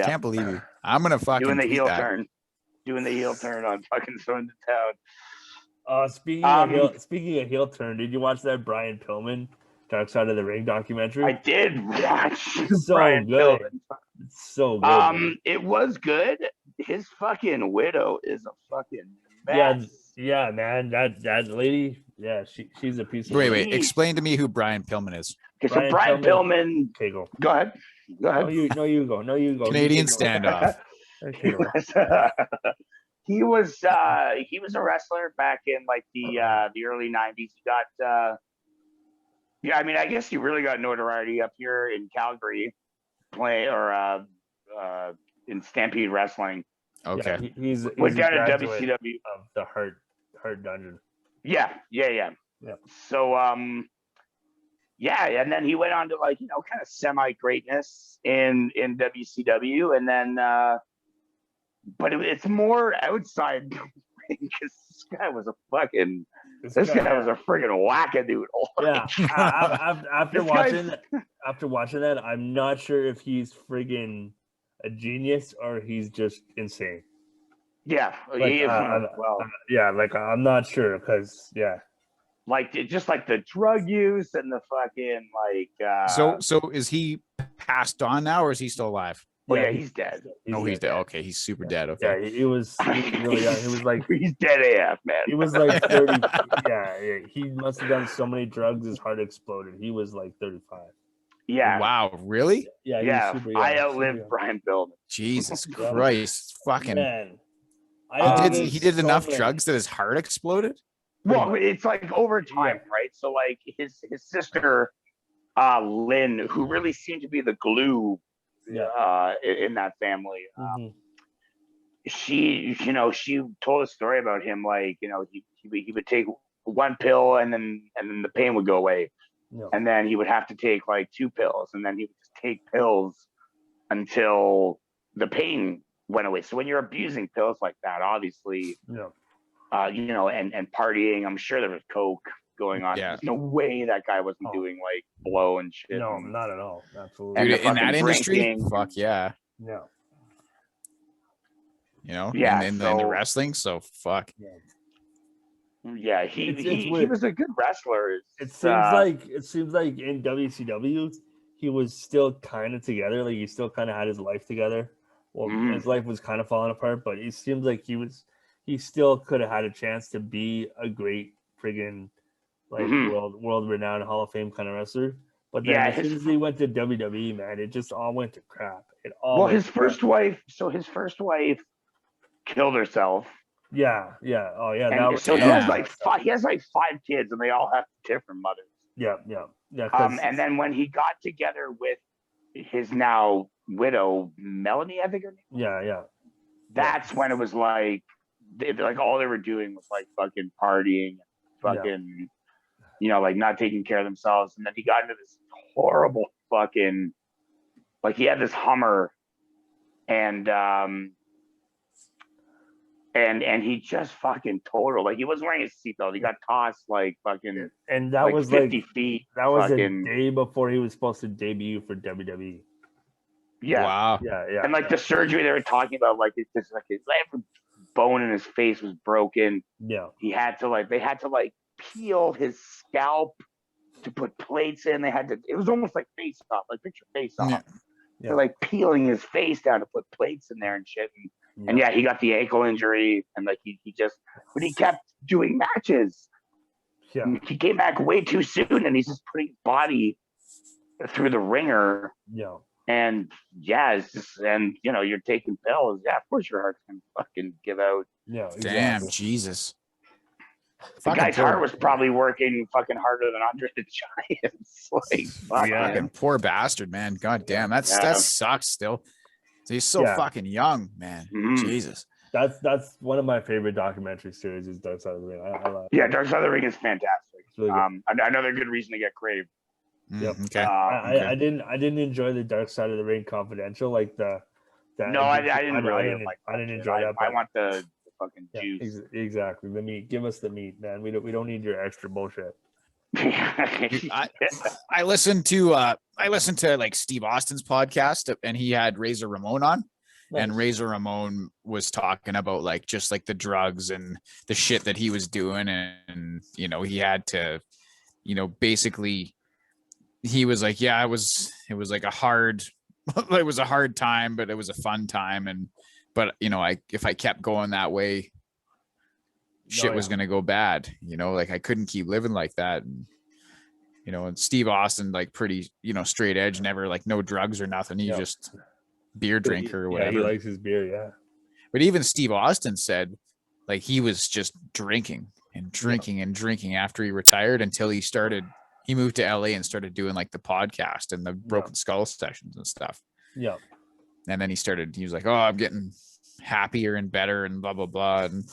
Can't believe you. I'm gonna fucking doing the heel turn. Doing the heel turn on fucking Swindon Town. Speaking of heel turn, did you watch that Brian Pillman Dark Side of the Ring documentary? I did watch. So Brian good. Pillman. So good. It was good. His fucking widow is a fucking mess. Yeah, man. That lady, yeah, she's a piece of Wait. Explain to me who Brian Pillman is. Okay, so Brian Pillman. Okay, go. Go ahead. No, you go. Canadian standoff. He was a wrestler back in like the early 90s. He got I mean, I guess he really got notoriety up here in Calgary, in Stampede Wrestling. Okay. Yeah, he's went down to WCW WCW of the Hurt Dungeon. Yeah. So Yeah, and then he went on to like, kind of semi greatness in WCW, and then but it's more outside because this guy was a fucking this guy was a friggin' wackadoodle. Yeah, after This guy's- watching that, I'm not sure if he's friggin' a genius or he's just insane. Yeah, Like, he is. yeah, like I'm not sure because like just like the drug use and the fucking like. So is he passed on now, or is he still alive? Oh yeah, he's dead. He's dead. Okay, he's super dead. Okay. Yeah, he was really young. He was like he's dead AF, man. He was like 30. yeah, he must have done so many drugs his heart exploded. He was like 35. Yeah. Wow, really? Yeah, yeah. Super young, I outlived Brian Pillman. Jesus Christ, fucking man. he did enough drugs that his heart exploded. Well, it's like over time, right? So like his sister, Lynn, who really seemed to be the glue in that family. She told a story about him, like, he would take one pill and then the pain would go away. And then he would have to take like 2 pills, and then he would just take pills until the pain went away. So when you're abusing pills like that, obviously, and partying, I'm sure there was coke going on. Yeah. There's no way that guy wasn't doing like blow and shit. No, not at all. Absolutely. Dude, in that industry, fuck yeah. No. In the wrestling, so fuck. Yeah, he was a good wrestler. It seems like in WCW he was still kind of together. Like he still kind of had his life together. Well, his life was kind of falling apart, but it seems like he still could have had a chance to be a great friggin' like world renowned Hall of Fame kind of wrestler. But then as soon as he went to WWE, man, it just all went to crap. His first wife killed herself. Yeah. Oh, yeah. And so he has like 5 kids, and they all have different mothers. Yeah. And then when he got together with his now widow, Melanie, I think her name. Yeah. That's when it was like, all they were doing was like fucking partying, fucking, like not taking care of themselves. And then he got into this horrible fucking, like he had this Hummer, and he just fucking totaled. Like he wasn't wearing his seatbelt. He got tossed like fucking. And that was 50 feet. That was fucking, a day before he was supposed to debut for WWE. Yeah. Wow. Yeah. And like the surgery they were talking about, like it's just like every bone in his face was broken. Yeah. They had to peel his scalp to put plates in. It was almost like Face Off, like picture Face Off. Yeah. They're like peeling his face down to put plates in there and shit. And he got the ankle injury, and like he kept doing matches. Yeah. He came back way too soon, and he's just putting his body through the ringer. Yeah. And it's just, and you're taking pills. Yeah, of course your heart's gonna fucking give out. Yeah. Exactly. Damn, Jesus. The guy's heart was probably working fucking harder than Andre the Giant's. Fucking poor bastard, man. God damn, that sucks still. He's so fucking young, man. Jesus. That's one of my favorite documentary series is Dark Side of the Ring. I love it. Yeah, Dark Side of the Ring is fantastic. Really another good reason to get Crave. Yep. Okay. I didn't enjoy the Dark Side of the Ring Confidential, like the. No, I didn't really like. I didn't enjoy that. I want the fucking juice. Exactly. The meat. Give us the meat, man. We don't need your extra bullshit. I listened to like Steve Austin's podcast, and he had Razor Ramon on. Nice. And Razor Ramon was talking about like just like the drugs and the shit that he was doing, and he had to, basically he was like, it was like it was a hard time, but it was a fun time, but if I kept going that way, shit was gonna go bad. Like I couldn't keep living like that. And Steve Austin, like pretty, straight edge, never like no drugs or nothing. He just beer drinker or whatever. Yeah, he likes his beer, yeah. But even Steve Austin said like he was just drinking and drinking and drinking after he retired until he moved to LA and started doing like the podcast and the Broken Skull sessions and stuff. Yeah. And then he was like, oh, I'm getting happier and better and blah, blah, blah. And,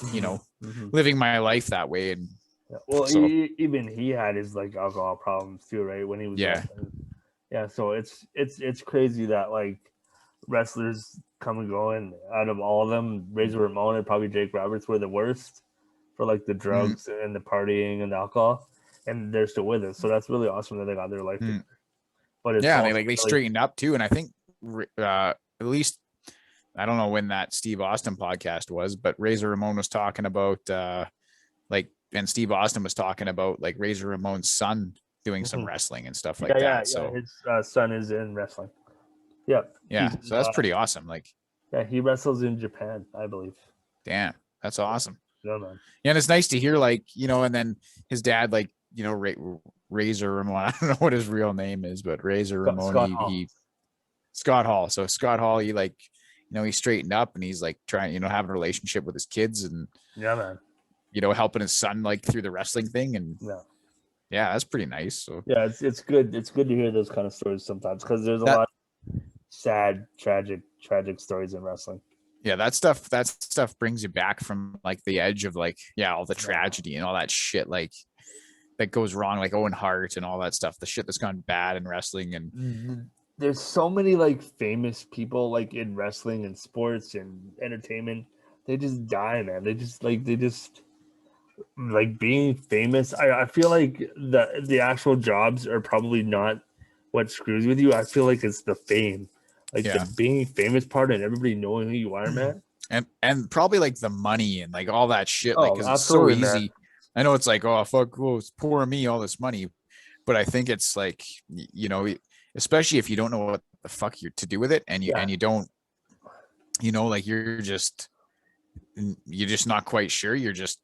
living my life that way. And Yeah. Well, So even he had his like alcohol problems too, right? When he was wrestling. Yeah. So it's crazy that like wrestlers come and go, and out of all of them, Razor Ramon and probably Jake Roberts were the worst for like the drugs and the partying and the alcohol, and they're still with us. So that's really awesome that they got their life together. But it's yeah, also they straightened up too, and I think at least I don't know when that Steve Austin podcast was, but Razor Ramon was talking about and Steve Austin was talking about like Razor Ramon's son doing some wrestling and stuff like that. So his son is in wrestling. Yep. Yeah, so that's pretty awesome. Like, yeah, he wrestles in Japan, I believe. Damn, that's awesome. Yeah, man. Yeah, and it's nice to hear, like, and then his dad, like, Razor Ramon. I don't know what his real name is, but Razor Ramon. Scott Hall. So Scott Hall, he like, he straightened up and he's like trying, having a relationship with his kids and yeah, man. Helping his son like through the wrestling thing and yeah, that's pretty nice. So yeah, it's good. It's good to hear those kind of stories sometimes because there's a lot of sad, tragic stories in wrestling. Yeah, that stuff brings you back from like the edge of like, all the tragedy and all that shit like that goes wrong, like Owen Hart and all that stuff, the shit that's gone bad in wrestling. And there's so many like famous people like in wrestling and sports and entertainment. They just die, man. They just like being famous. I feel like the actual jobs are probably not what screws with you. I feel like it's the fame. Like the being famous part and everybody knowing who you are, man. And probably like the money and like all that shit. Like, cause it's so easy. Man. I know it's like, oh fuck, it's poor me, all this money. But I think it's like, especially if you don't know what the fuck you're to do with it and you don't, like you're just not quite sure. You're just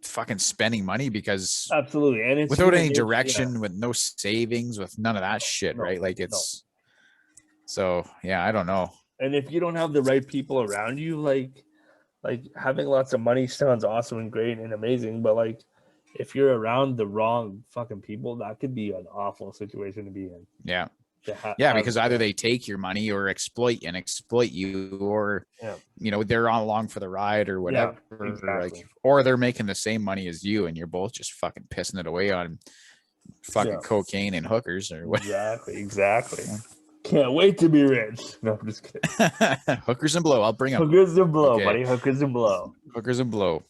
fucking spending money because absolutely. And it's without any direction, with no savings, with none of that shit. Right. Like it's, so yeah, I don't know. And if you don't have the right people around you, like having lots of money sounds awesome and great and amazing, but like if you're around the wrong fucking people, that could be an awful situation to be in. Yeah. Because either they take your money or exploit you, or they're on along for the ride or whatever. Yeah, exactly. Like, or they're making the same money as you, and you're both just fucking pissing it away on fucking cocaine and hookers or whatever. Exactly. Yeah. Can't wait to be rich. No, I'm just kidding. Hookers and blow. I'll bring them. Hookers and blow, buddy. Hookers and blow. Hookers and blow.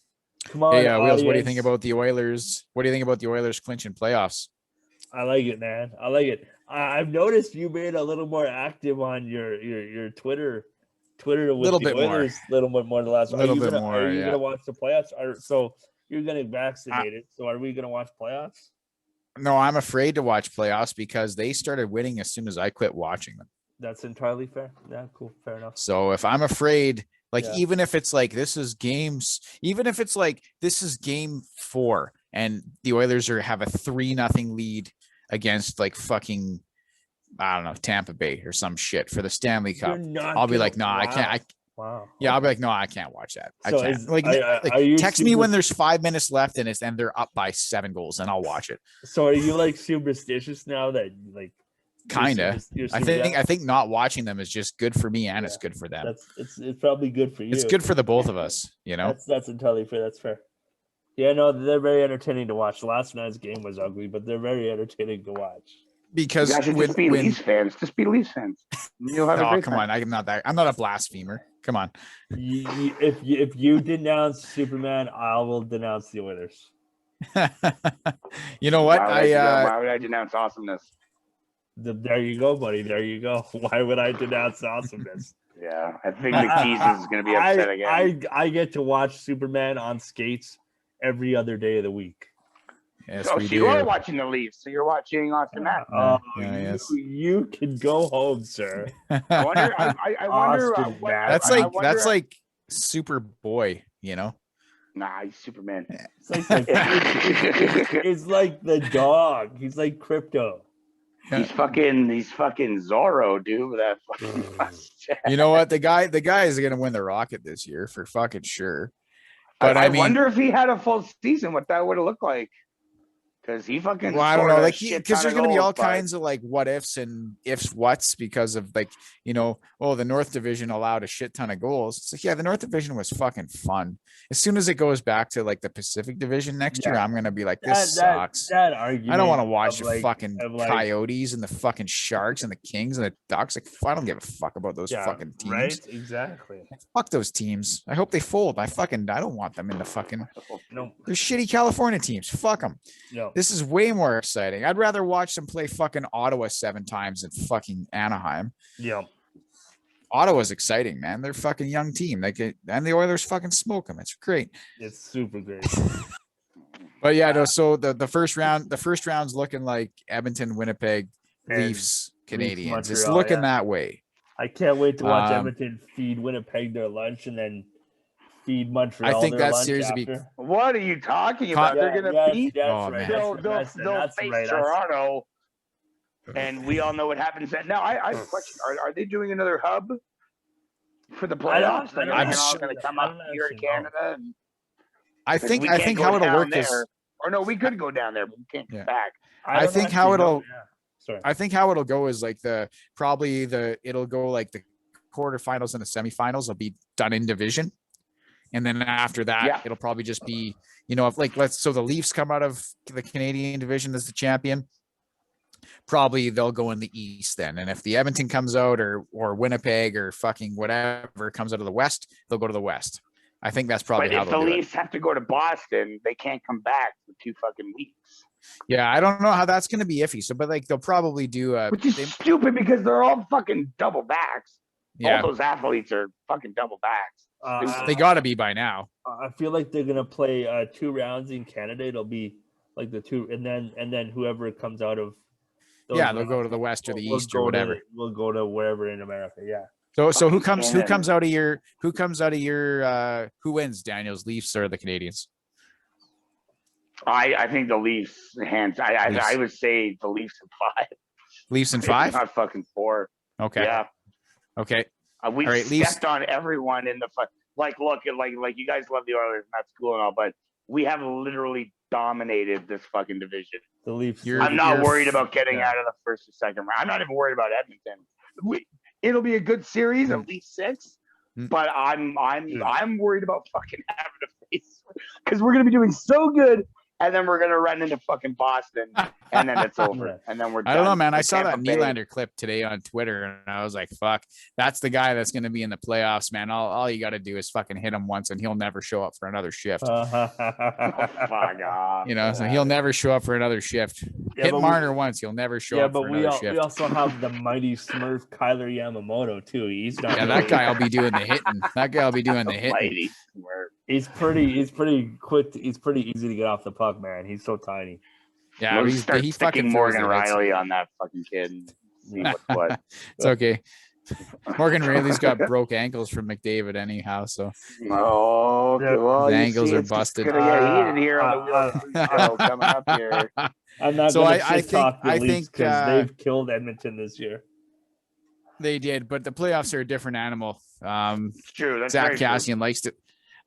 Come on. Hey, Wheels, what do you think about the Oilers? What do you think about the Oilers clinching playoffs? I like it, man. I like it. I've noticed you made a little more active on your Twitter with little the bit Oilers, a little bit more than last. Are you gonna watch the playoffs? So you're gonna vaccinate it. So are we gonna watch playoffs? No, I'm afraid to watch playoffs because they started winning as soon as I quit watching them. That's entirely fair. Yeah, cool. Fair enough. So if I'm afraid, even if it's like this is game 4 and the Oilers have a 3-0 lead against like fucking, I don't know, Tampa Bay or some shit for the Stanley Cup, I'll be like, no, I can't. Yeah, I'll be like, no, I can't watch that. I can't. Text me when there's 5 minutes left and they're up by 7 goals, and I'll watch it. So are you like superstitious now that like? Kinda. I think not watching them is just good for me and it's good for them. It's probably good for you. It's good for the both of us, That's entirely fair. That's fair. Yeah, no, they're very entertaining to watch. Last night's game was ugly, but they're very entertaining to watch. Because just be Leafs fans. Just be Leafs fans. You'll have a great time. On. I'm not a blasphemer. Come on. If you denounce Superman, I will denounce the Oilers. You know what? Why would I denounce awesomeness? There you go, buddy. There you go. Why would I denounce awesomeness? Yeah, I think McKees is going to be upset again. I get to watch Superman on skates every other day of the week. Yes, so you are watching the Leafs, so you're watching Austin Matthews. You can go home, sir. I wonder. That's like Superboy, Nah, he's Superman. It's like the dog. He's like Crypto. He's fucking Zorro, dude. With that fucking mustache. You know what? The guy is gonna win the Rocket this year for fucking sure. But I wonder if he had a full season, what that would have looked like. because he fucking. Well, I don't know, scored a like, shit because ton there's of going to be goals, all but- kinds of like what ifs and ifs whats because of like, you know, oh, the North Division allowed a shit ton of goals. It's like, yeah, the North Division was fucking fun. As soon as it goes back to like the Pacific Division next year, I'm gonna be like, this sucks. That argument. I don't want to watch of, the fucking of, Coyotes and the fucking Sharks and the Kings and the Ducks. Like, I don't give a fuck about those fucking teams. Right? Exactly. Fuck those teams. I hope they fold. I don't want them in the fucking. No. They're shitty California teams. Fuck them. No. This is way more exciting. I'd rather watch them play fucking Ottawa 7 times than fucking Anaheim. Yeah. Ottawa's exciting, man. They're a fucking young team. And the Oilers fucking smoke them. It's great. It's super great. But yeah, no. So the first round's looking like Edmonton, Winnipeg, And Leafs, Canadians. It's Montreal, looking that way. I can't wait to watch Um, Edmonton feed Winnipeg their lunch and then feed Montreal. I think their that lunch series will be. after. What are you talking about? They're gonna beat. Oh, man. They'll That's face right. Toronto, and we all know what happens. Now, I have a question: Are they doing another hub for the playoffs? Like, I'm are they all sure- going to come up here to Canada? And, I 'cause we think can't go how it'll down work there. is. Or no, we could go down there, but we can't Yeah. get back. I don't think how actually know. it'll- Yeah. Sorry. I think how it'll go is like it'll go like the quarterfinals and the semifinals will be done in division. And then after that, it'll probably just be, you know, if like so the Leafs come out of the Canadian division as the champion, probably they'll go in the East then. And if the Edmonton comes out or Winnipeg or fucking whatever comes out of the West, they'll go to the West. I think that's probably But how if the they'll do it. Leafs have to go to Boston, they can't come back for 2 fucking weeks. Yeah, I don't know how that's going to be iffy. So, but like they'll probably do Which is stupid because they're all fucking double backs. yeah, All those athletes are fucking double backs. they got to be by now. I feel like they're gonna play 2 rounds in Canada. It'll be like the 2, and then whoever comes out of. Yeah, they'll go to the West or the East or whatever. We'll go to wherever in America. Yeah. So who comes out of your who wins, Daniel's Leafs or the Canadians? I think the Leafs hands. I Leafs. I would say the Leafs in 5. Leafs in Maybe 5? not fucking 4. Okay. Yeah. Okay. We've All right, stepped Leafs. on everyone in the like. Look, like you guys love the Oilers, and that's cool and all, but we have literally dominated this fucking division. The Leafs. I'm not you're- worried about getting out of the first or second round. I'm not even worried about Edmonton. It'll be a good series, at least 6. But I'm worried about fucking having to face because we're gonna be doing so good, and then we're gonna run into fucking Boston, and then it's over, and then we're done. I don't know, man. I With saw that Tampa Bay. Nylander clip today on Twitter, and I was like, "Fuck, that's the guy that's going to be in the playoffs, man. All you got to do is fucking hit him once, and he'll never show up for another shift. Oh, fuck off. You know, so he'll never show up for another shift. Yeah, Hit but Marner once, he'll never show Yeah, up for but we another shift. also have the mighty Smurf Kyler Yamamoto too. He's not. Yeah, that guy will be doing the hitting. That guy will be doing the hitting. Mighty Smurf. He's pretty quick. He's pretty easy to get off the puck, man. He's so tiny. Yeah, Let's start he sticking fucking Morgan throws the hits. Riley on that fucking kid. And see what's what. It's okay. Morgan Riley's got broke ankles from McDavid anyhow, so Oh, okay. Well, His you ankles see, are it's busted. gonna get heated here on the Wheel show coming up here. I'm not So going I to talk the think- Leafs because they've killed Edmonton this year. they did. But the playoffs are a different animal. It's true. That's Zach very true. Cassian likes to.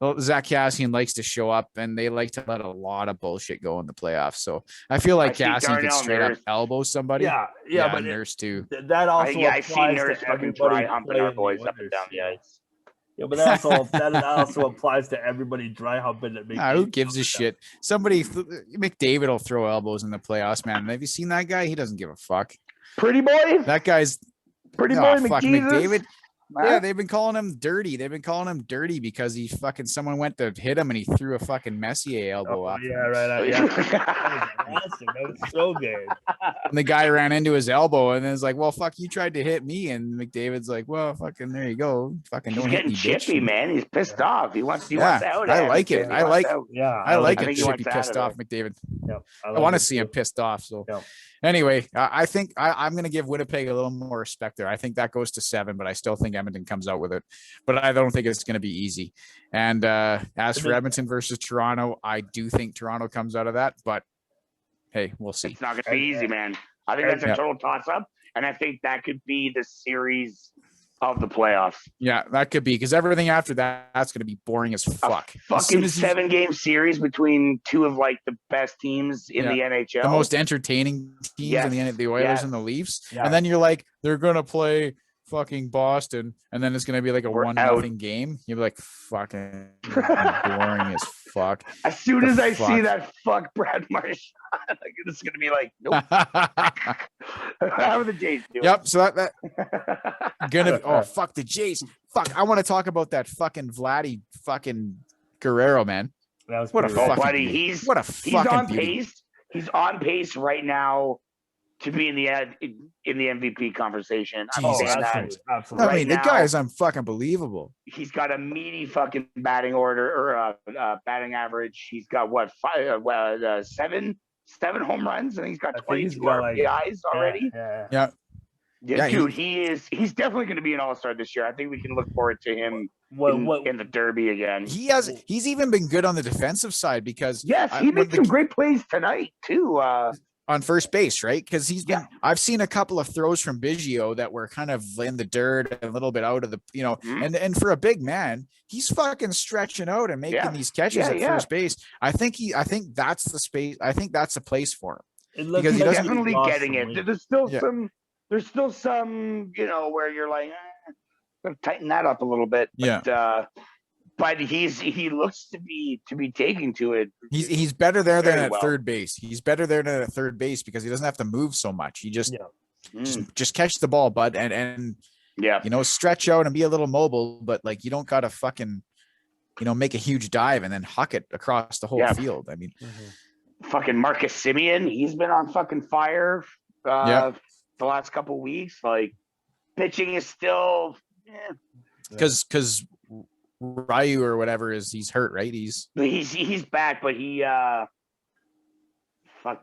Well, Zach Cassian likes to show up, and they like to let a lot of bullshit go in the playoffs. So I feel like I see Cassian could Darnell straight up Nurse. elbow somebody. Yeah, but Nurse too. that also I've seen applies Nurse to fucking everybody dry humping our playing boys the up and down the Oilers. ice. Yeah, but that also applies to everybody dry humping. Who gives a shit? Somebody, McDavid will throw elbows in the playoffs, man. Have you seen that guy? He doesn't give a fuck. Pretty boy, That guy's pretty oh, boy, fuck McJesus. McDavid. Huh? Yeah, they've been calling him dirty. They've been calling him dirty because he fucking someone went to hit him and he threw a fucking Messier elbow up. Yeah, right. Yeah, that was awesome. That was so good. And the guy ran into his elbow and then it's like, well, fuck, you tried to hit me. And McDavid's like, well, fucking, there you go. Fucking He's don't hit getting me, chippy, bitch. man. He's pissed off. He wants Yeah, out. I like it. He I wants like- out. Yeah, I like I it. think he Should wants be out pissed of off, McDavid. Yeah, I want to see him pissed off. So Yeah. anyway, I think I'm going to give Winnipeg a little more respect there. I think that goes to 7, but I still think Edmonton comes out with it. But I don't think it's going to be easy. And as for Edmonton versus Toronto, I do think Toronto comes out of that. But hey, we'll see. It's not going to be easy, man. I think that's a total toss-up, and I think that could be the series of the playoffs. Yeah, that could be because everything after that's going to be boring as fuck. A As soon fucking as you, 7-game series between two of like the best teams in the NHL. the most entertaining teams in the Oilers and the Leafs, and then you're like, they're going to play fucking Boston, and then it's going to be like a 1-0 game. You'll be like, fucking boring as fuck. As soon as I see that fuck Brad Marchand, it's going to be like, nope. How are the Jays doing? Yep. So that gonna be, oh fuck the Jays. Fuck. I want to talk about that fucking Vladdy fucking Guerrero, man. That was what a fucking buddy. Beauty. He's on pace. He's on pace right now to be in the MVP conversation. Absolutely. I mean, the guy is unfucking He's got a meaty fucking batting order or batting average. He's got what seven home runs, and he's got 22 RBIs already. Yeah, dude, he's definitely going to be an all-star this year. I think we can look forward to him in the Derby again. He's even been good on the defensive side because he made some great plays tonight too. On first base, right? Because I've seen a couple of throws from Biggio that were kind of in the dirt, a little bit out of the, and for a big man, he's fucking stretching out and making these catches at first base. I think that's the space. I think that's the place for him. Because he's definitely getting it. There's still some, where you're like, gotta tighten that up a little bit. But he looks to be taking to it. He's better there than at third base. He's better there than at third base because he doesn't have to move so much. He just catch the ball, bud, and stretch out and be a little mobile. But like you don't gotta fucking make a huge dive and then huck it across the whole field. I mean, fucking Marcus Semien, he's been on fucking fire the last couple of weeks. Like pitching is still because Ryu or whatever he's hurt, right? He's back, but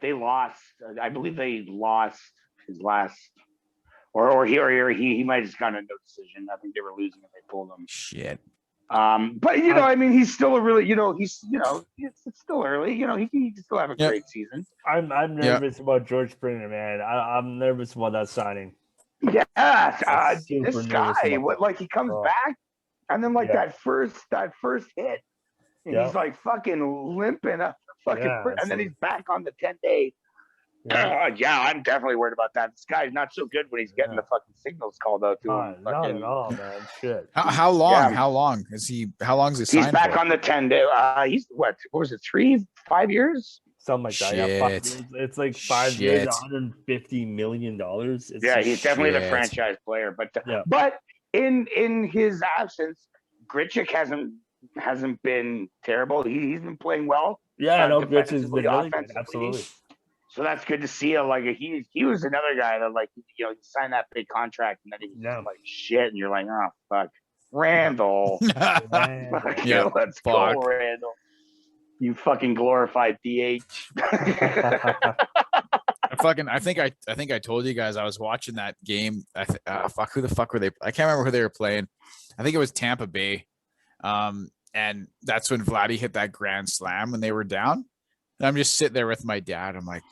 they lost. I believe they lost his last, or he might have just gotten a no decision. I think they were losing and they pulled him. Shit. But I mean, he's still a really, it's still early. He can still have a great season. I'm nervous about George Springer, man. I'm nervous about that signing. Yeah, this guy, he comes back. And then that first hit, and he's like fucking limping up, and then he's back on the 10-day. I'm definitely worried about that. This guy's not so good when he's getting the fucking signals called out to him. Not at all, man. Shit. How long? How long is he? How long is he? He's back on the 10-day. He's what was it? 5 years? Something like that. Yeah, it's like 5 years, $150 million. He's definitely the franchise player, but in his absence, Grichuk hasn't been terrible. He's been playing well. Yeah, Grichuk has been really good. Absolutely. So that's good to see. He was another guy that he signed that big contract and then he was like shit, and you're like, oh fuck, Randall. Let's go, Randall. You fucking glorified DH. I think I told you guys I was watching that game. Who the fuck were they? I can't remember who they were playing. I think it was Tampa Bay. And that's when Vladdy hit that grand slam when they were down. And I'm just sitting there with my dad. I'm like,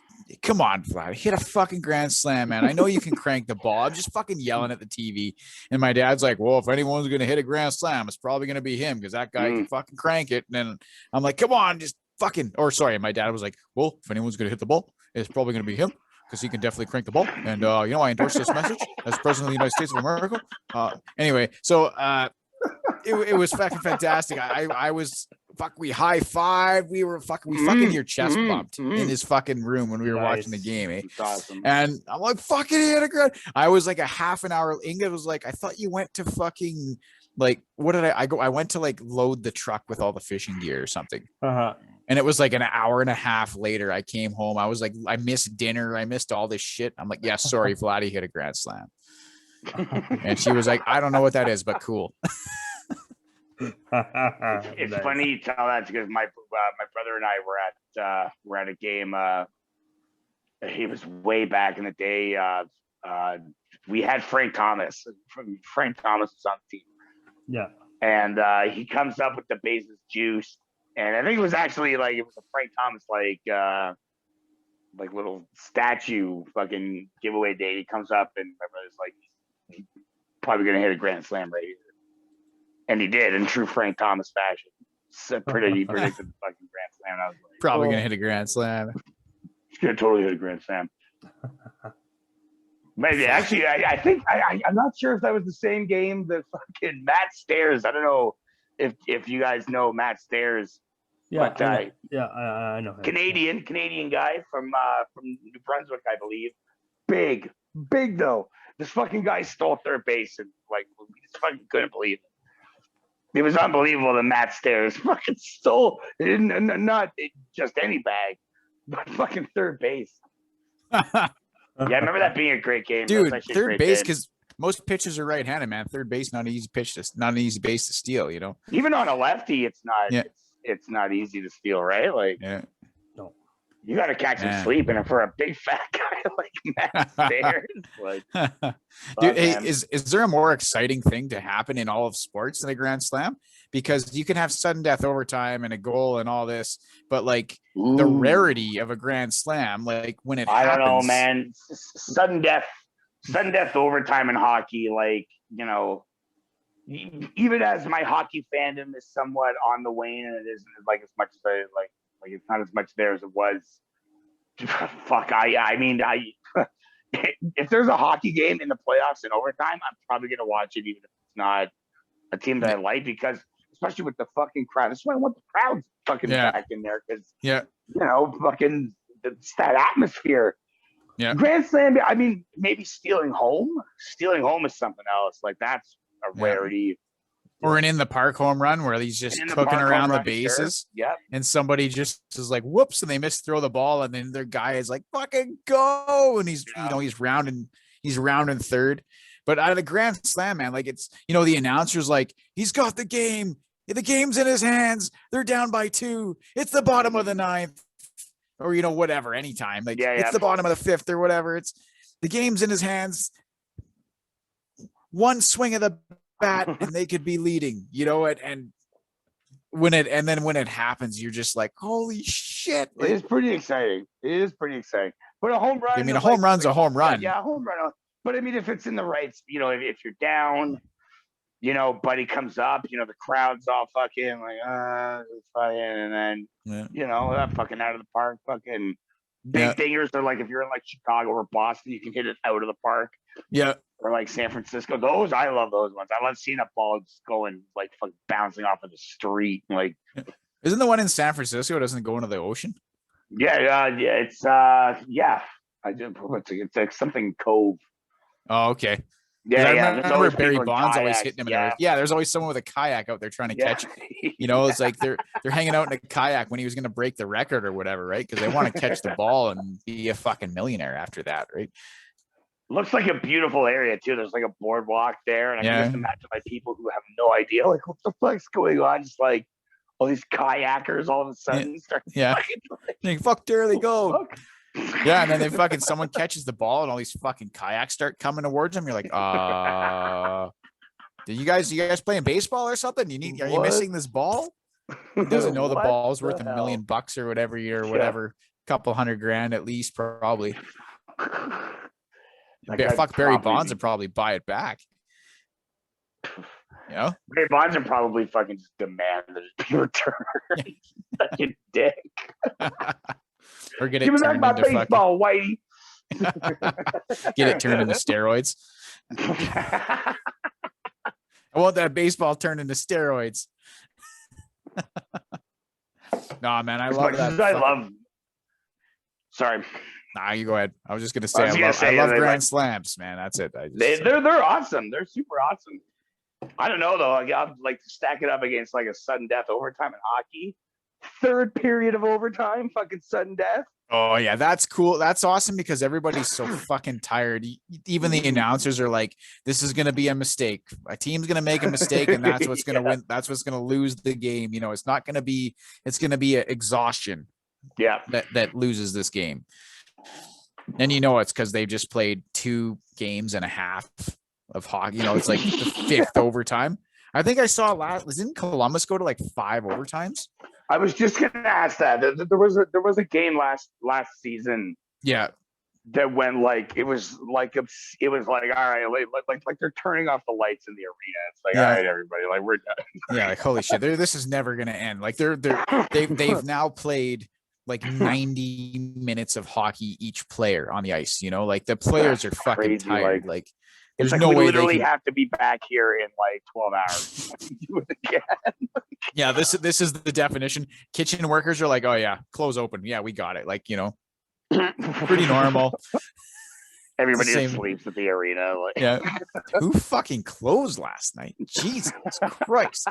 come on, Vladdy, hit a fucking grand slam, man. I know you can crank the ball. I'm just fucking yelling at the TV. And my dad's like, well, if anyone's going to hit a grand slam, it's probably going to be him because that guy can fucking crank it. And then I'm like, come on, just fucking, my dad was like, well, if anyone's going to hit the ball, it's probably going to be him because he can definitely crank the ball. And, I endorse this message as President of the United States of America. Anyway, so it was fucking fantastic. I was, we high-fived. We fucking your chest bumped in his fucking room when we were watching the game. Eh? Awesome. And I'm like, fucking hit a grand. I was like a half an hour. Ingrid was like, I thought you went to fucking, what did I go? I went to load the truck with all the fishing gear or something. And it was like an hour and a half later. I came home. I was like, I missed dinner. I missed all this shit. I'm like, yeah, sorry, Vladdy hit a grand slam. And she was like, I don't know what that is, but cool. It's funny you tell that because my brother and I were at a game. It was way back in the day. We had Frank Thomas. Frank Thomas was on the team. Yeah, and he comes up with the bases juice. And I think it was actually it was a Frank Thomas little statue fucking giveaway day. He comes up and my brother's like, he probably going to hit a grand slam right here. And he did in true Frank Thomas fashion. So he predicted the fucking grand slam. I was like, Probably gonna hit a grand slam. He's gonna totally hit a grand slam. Maybe actually, I think I'm not sure if that was the same game that fucking Matt Stairs. I don't know if you guys know Matt Stairs. Yeah, but, I know him. Canadian guy from New Brunswick, I believe. Big though. This fucking guy stole third base, and like we just fucking couldn't believe it. It was unbelievable that Matt Stairs fucking stole not just any bag, but fucking third base. Yeah, I remember that being a great game. Dude, third base, because most pitchers are right-handed, man. Third base, not an easy base to steal, you know. Even on a lefty, it's not. Yeah. It's not easy to steal, right? Like, yeah. No, you got to catch him sleeping, and for a big fat guy like Matt Stairs, like, dude, hey, is there a more exciting thing to happen in all of sports than a grand slam? Because you can have sudden death overtime and a goal and all this, but like the rarity of a grand slam, like when it happens, I don't know, man. Sudden death overtime in hockey, like, you know, even as my hockey fandom is somewhat on the wane, and it isn't like as much as I like it's not as much there as it was. Fuck, I mean, if there's a hockey game in the playoffs in overtime, I'm probably gonna watch it, even if it's not a team that I like, because especially with the fucking crowd. That's why I want the crowd fucking back in there, because you know, fucking it's that atmosphere. Yeah. Grand Slam, I mean, maybe stealing home is something else. Like, that's a rarity. Or an in the park home run where he's just cooking around the bases. Sure. And somebody just is like, whoops, and they throw the ball, and then their guy is like, fucking go. And he's he's rounding third. But out of the grand slam, man, like, it's, you know, the announcer's like, he's got the game. The game's in his hands. They're down by 2. It's the bottom of the 9th. Or, you know, whatever, anytime. Like, it's the bottom of the 5th or whatever. It's the game's in his hands. One swing of the bat and they could be leading, you know, and when it happens, you're just like, holy shit. Like, it is pretty exciting. But a home run, I mean, a home run's a home run. Yeah, a home run. But I mean, if it's in the right, you know, if you're down, you know, buddy comes up, you know, the crowd's all fucking like, and then, you know, that fucking out of the park, fucking big dingers. They're like, if you're in like Chicago or Boston, you can hit it out of the park. Yeah. Or like San Francisco. I love those ones. I love seeing a ball just going, like, fucking bouncing off of the street. Like, isn't the one in San Francisco, doesn't it go into the ocean? Yeah. It's I do. It's like something Cove. Oh, okay. Yeah, I remember Barry Bonds always hitting him. Yeah, there's always someone with a kayak out there trying to catch it. You know, it's like they're hanging out in a kayak when he was going to break the record or whatever, right? Because they want to catch the ball and be a fucking millionaire after that, right? Looks like a beautiful area too. There's like a boardwalk there, and I can just imagine like people who have no idea, like, what the fuck's going on. Just like all these kayakers all of a sudden start. Yeah, like, fuck, there they go. Yeah, and then they fucking someone catches the ball and all these fucking kayaks start coming towards them. You're like, you guys playing baseball or something? Are you missing this ball? He doesn't know the ball's worth $1 million or whatever year, whatever, couple $100,000 at least, probably. Fuck, Barry Bonds would probably buy it back. You know? Barry Bonds would probably fucking just demand that it be returned. Fucking dick. Or get it Give me back my into baseball, Whitey. Get it turned into steroids. I want that baseball turned into steroids. Nah, man, I love that. Sorry. Nah, you go ahead. I was just gonna say I love grand slams, man. That's it. They're awesome. They're super awesome. I don't know though. I'd like to stack it up against like a sudden death overtime in hockey. Third period of overtime, fucking sudden death. Oh yeah, that's cool. That's awesome because everybody's so fucking tired. Even the announcers are like, "This is gonna be a mistake. A team's gonna make a mistake, and that's what's gonna win. That's what's gonna lose the game. You know, it's not gonna be. It's gonna be exhaustion. Yeah, that loses this game." And you know it's because they've just played 2 games and a half of hockey. You know, it's like the 5th overtime. I think I saw didn't Columbus go to like 5 overtimes? I was just gonna ask that. There was a game last season. Yeah. that went like it was like all right, like they're turning off the lights in the arena. It's like, all right, everybody, like we're done. Yeah, like holy shit, this is never gonna end. Like they've now played like 90 minutes of hockey each player on the ice. You know, like the players are fucking crazy, tired. Like there's like no we way literally they can. have to be back here in like 12 hours. Do it again. Yeah, this is the definition. Kitchen workers are like, oh yeah, close open. Yeah, we got it. Like, you know, pretty normal. Everybody Same. just sleeps at the arena. Like. Yeah. Who fucking closed last night? Jesus Christ.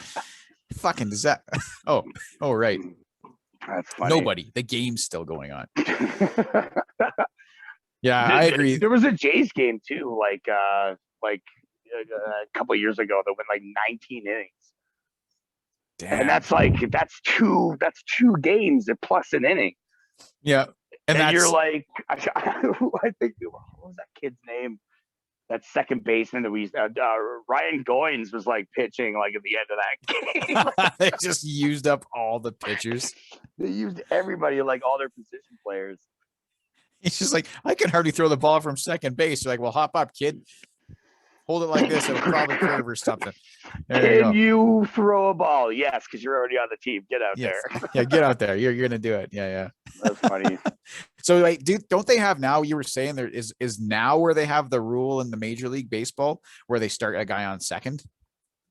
Fucking does that. Oh, right. That's funny. Nobody. The game's still going on. Yeah, I agree. There was a Jays game too, like a couple of years ago that went like 19 innings. Damn. And that's two games plus an inning. Yeah. And you're like, I think, what was that kid's name? That second baseman that we Ryan Goins was like pitching like at the end of that game. They just used up all the pitchers. They used everybody, like all their position players. He's just like, I can hardly throw the ball from second base. You're like, well, hop up, kid. Hold it like this. It'll probably curve or something. Can you throw a ball? Yes, because you're already on the team. Get out there. Yeah, get out there. You're gonna do it. Yeah. That's funny. So, like, don't they have now? You were saying there is now where they have the rule in the Major League Baseball where they start a guy on second,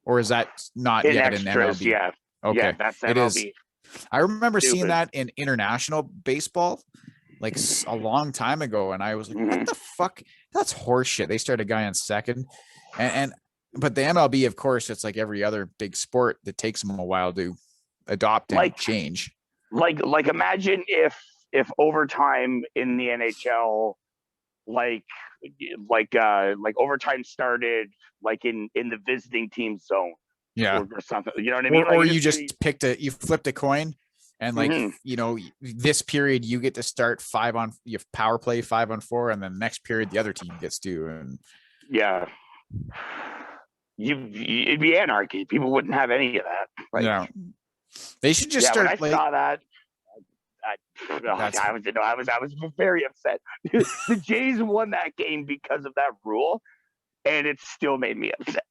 or is that not yet extras, in MLB? Yeah. Okay, yeah, that's MLB. It is. I remember seeing that in international baseball, like a long time ago, and I was like, "What the fuck? That's horseshit." They start a guy on second, but the MLB, of course, it's like every other big sport that takes them a while to adopt and change. Like imagine if overtime in the NHL, like overtime started like in the visiting team zone, or something. You know what I mean? Or you just flipped a coin, and like you know, this period you get to start you have power play 5-on-4, and then the next period the other team gets to, and yeah. It'd be anarchy. People wouldn't have any of that. Like, yeah, they should just start. When I saw that, I was very upset. The Jays won that game because of that rule, and it still made me upset.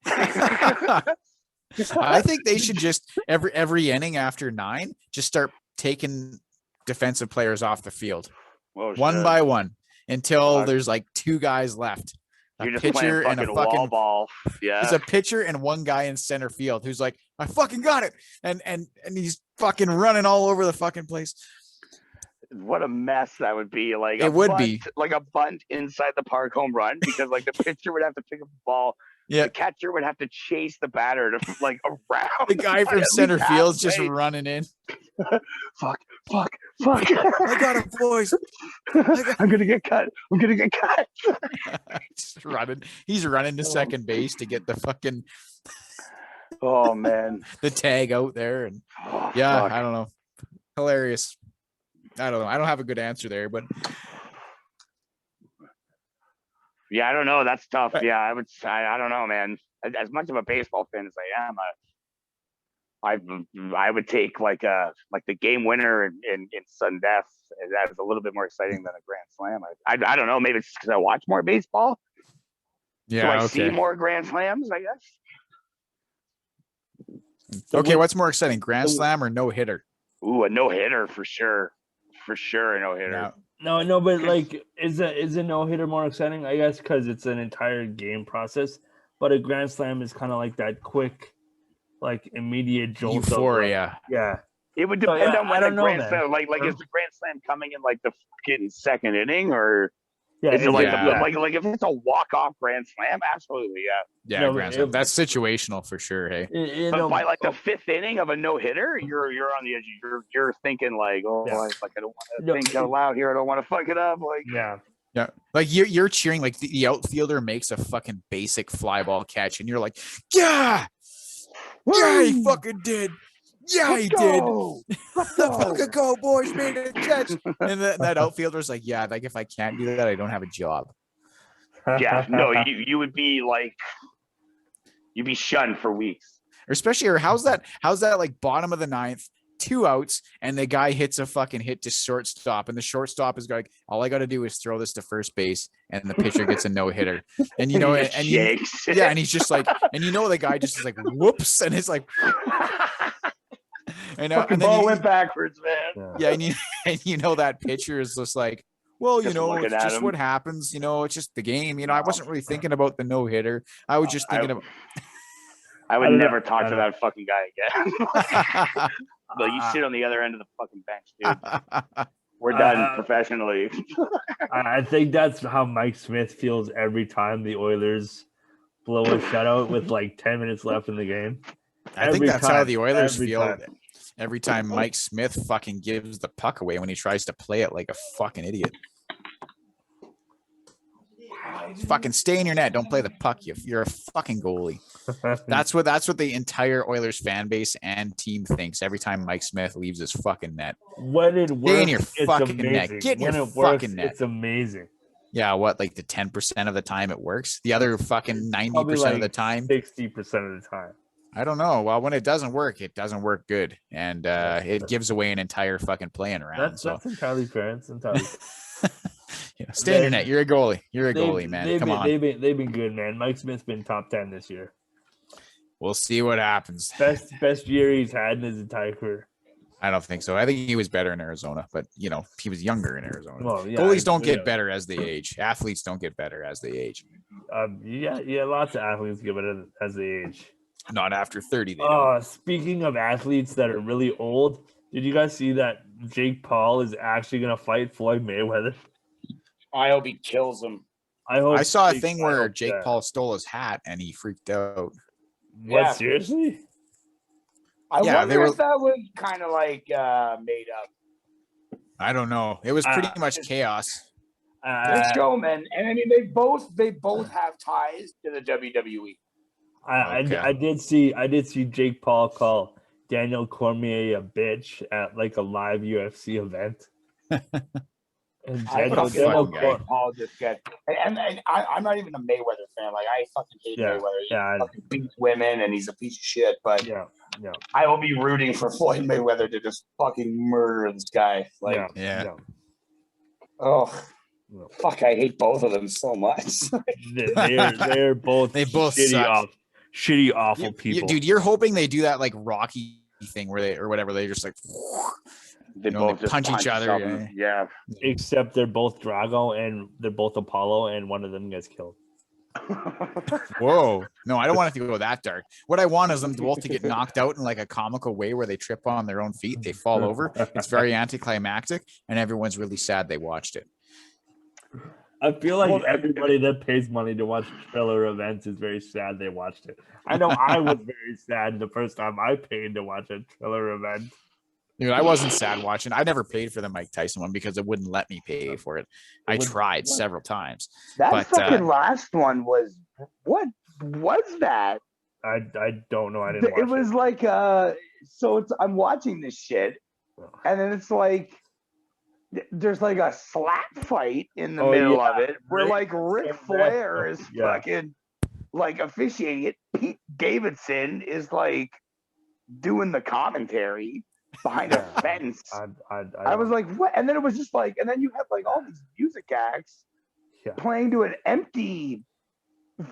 I think they should just every inning after 9 just start taking defensive players off the field, one by one, until there's like 2 guys left. You're just pitcher and a fucking wall ball. Yeah, there's a pitcher and one guy in center field who's like, I fucking got it, and he's fucking running all over the fucking place. What a mess that would be! Like it would be like a bunt inside the park home run, because like the pitcher would have to pick up the ball. Yeah, the catcher would have to chase the batter to like around. The guy from center field's just running in. Fuck. I got him, boys. I'm gonna get cut. Just running. He's running to second base to get the fucking. Oh man, the tag out there, and fuck. I don't know. Hilarious. I don't know. I don't have a good answer there, but. Yeah, I don't know. That's tough. Yeah, I don't know, man. As much of a baseball fan as I am, I would take like the game winner in sudden death. That is a little bit more exciting than a grand slam. I don't know. Maybe it's because I watch more baseball. Yeah, I see more grand slams, I guess. Okay, what's more exciting, grand slam or no hitter? Ooh, a no hitter for sure. For sure, a no hitter. No, but like, is a no hitter more exciting? I guess because it's an entire game process. But a grand slam is kind of like that quick, like immediate jolt. Euphoria. Yeah. It would depend on when the grand slam. Like is the grand slam coming in like the fucking second inning, or is it like like if it's a walk-off grand slam? Absolutely, yeah. Yeah, grand slam. That's situational for sure. Hey, but by like the 5th inning of a no hitter, you're on the edge. You're thinking like, I don't want to think out loud here. I don't want to fuck it up. Like, yeah. Like you're cheering like the outfielder makes a fucking basic fly ball catch, and you're like, yeah, he fucking did. Yeah, he did. Let's fucking go, boys. Made a catch. And that outfielder's like, yeah, like if I can't do that, I don't have a job. Yeah, no, you would be like, you'd be shunned for weeks. Especially, or how's that like bottom of the 9th? 2 outs, and the guy hits a fucking hit to shortstop, and the shortstop is like, all I got to do is throw this to first base, and the pitcher gets a no hitter. And you know, and you, yeah, and he's just like, and you know, the guy just is like, whoops, and it's like, and fucking and then ball went backwards, man. yeah, and you know that pitcher is just like, well, you Just know, looking it's at just him. what happens. You know, it's just the game. You know, I wasn't really thinking about the no hitter. I was just thinking about. I would I don't never know. talk I to don't- that fucking guy again. But you sit on the other end of the fucking bench, dude. We're done professionally. I think that's how Mike Smith feels every time the Oilers blow a shutout with like 10 minutes left in the game. I think Every that's how time, the Oilers every feel time. every time Mike Smith fucking gives the puck away when he tries to play it like a fucking idiot. Fucking stay in your net. Don't play the puck. You're a fucking goalie. That's what the entire Oilers fan base and team thinks every time Mike Smith leaves his fucking net. When it works, Stay in your it's fucking amazing. net. Get in When your it works, fucking net. it's amazing. Yeah, what, like the 10% of the time it works? The other fucking 90% Probably like of the time? 60% of the time. I don't know. Well, when it doesn't work good. And it gives away an entire fucking playing round. That's entirely fair. It's entirely fair. Yeah, stay in your net. You're a goalie. You're a goalie, man. Come on. They've been good, man. Mike Smith's been top 10 this year. We'll see what happens. Best year he's had in his entire career. I don't think so. I think he was better in Arizona, but you know, he was younger in Arizona. Well, yeah, Goalies don't get better as they age. Athletes don't get better as they age. Yeah, lots of athletes get better as they age. Not after 30. They don't. Speaking of athletes that are really old, did you guys see that Jake Paul is actually going to fight Floyd Mayweather? I hope he kills him. I saw a thing where Jake Paul stole his hat and he freaked out. What, Yeah. seriously? I Yeah, wonder they were- if that was kind of like made up. I don't know. It was pretty much chaos. Good show, man. And I mean, they both have ties to the WWE. I did see Jake Paul call Daniel Cormier a bitch at like a live UFC event. And Paul just get, and I'm not even a Mayweather fan. Like, I fucking hate Mayweather. He fucking beats women, and he's a piece of shit. But yeah. I will be rooting for Floyd Mayweather to just fucking murder this guy. Like, oh, fuck! I hate both of them so much. They're both shitty, awful people. Dude, you're hoping they do that like Rocky thing where they or whatever. They just like they both they punch each other. Yeah. Except they're both Drago and they're both Apollo, and one of them gets killed. Whoa. No, I don't want it to go that dark. What I want is them both to get knocked out in like a comical way where they trip on their own feet, they fall over. It's very anticlimactic, and everyone's really sad they watched it. I feel like everybody that pays money to watch Thriller events is very sad they watched it. I know I was very sad the first time I paid to watch a Thriller event. Dude, I wasn't sad watching. I never paid for the Mike Tyson one because it wouldn't let me pay for it. I tried several times. That fucking last one was, what was that? I don't know. I didn't watch it. Was like I'm watching this shit, and then it's like there's like a slap fight in the middle of it where like Ric Flair is fucking like officiating it. Pete Davidson is like doing the commentary behind a fence. I was like, what? And then it was just like, and then you have like all these music acts playing to an empty,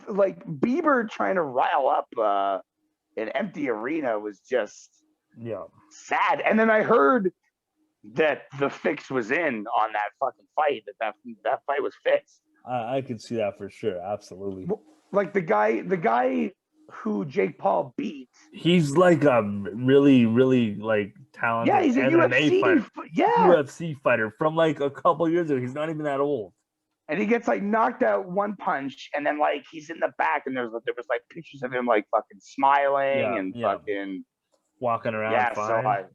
like Bieber trying to rile up an empty arena was just sad. And then I heard that the fix was in on that fucking fight, that fight was fixed. I can see that for sure. Absolutely. Like the guy who Jake Paul beat. He's like a really, really like talented he's a MMA UFC fighter. UFC fighter from like a couple years ago. He's not even that old. And he gets like knocked out one punch, and then like he's in the back, and there was like pictures of him like fucking smiling and fucking walking around. Fine.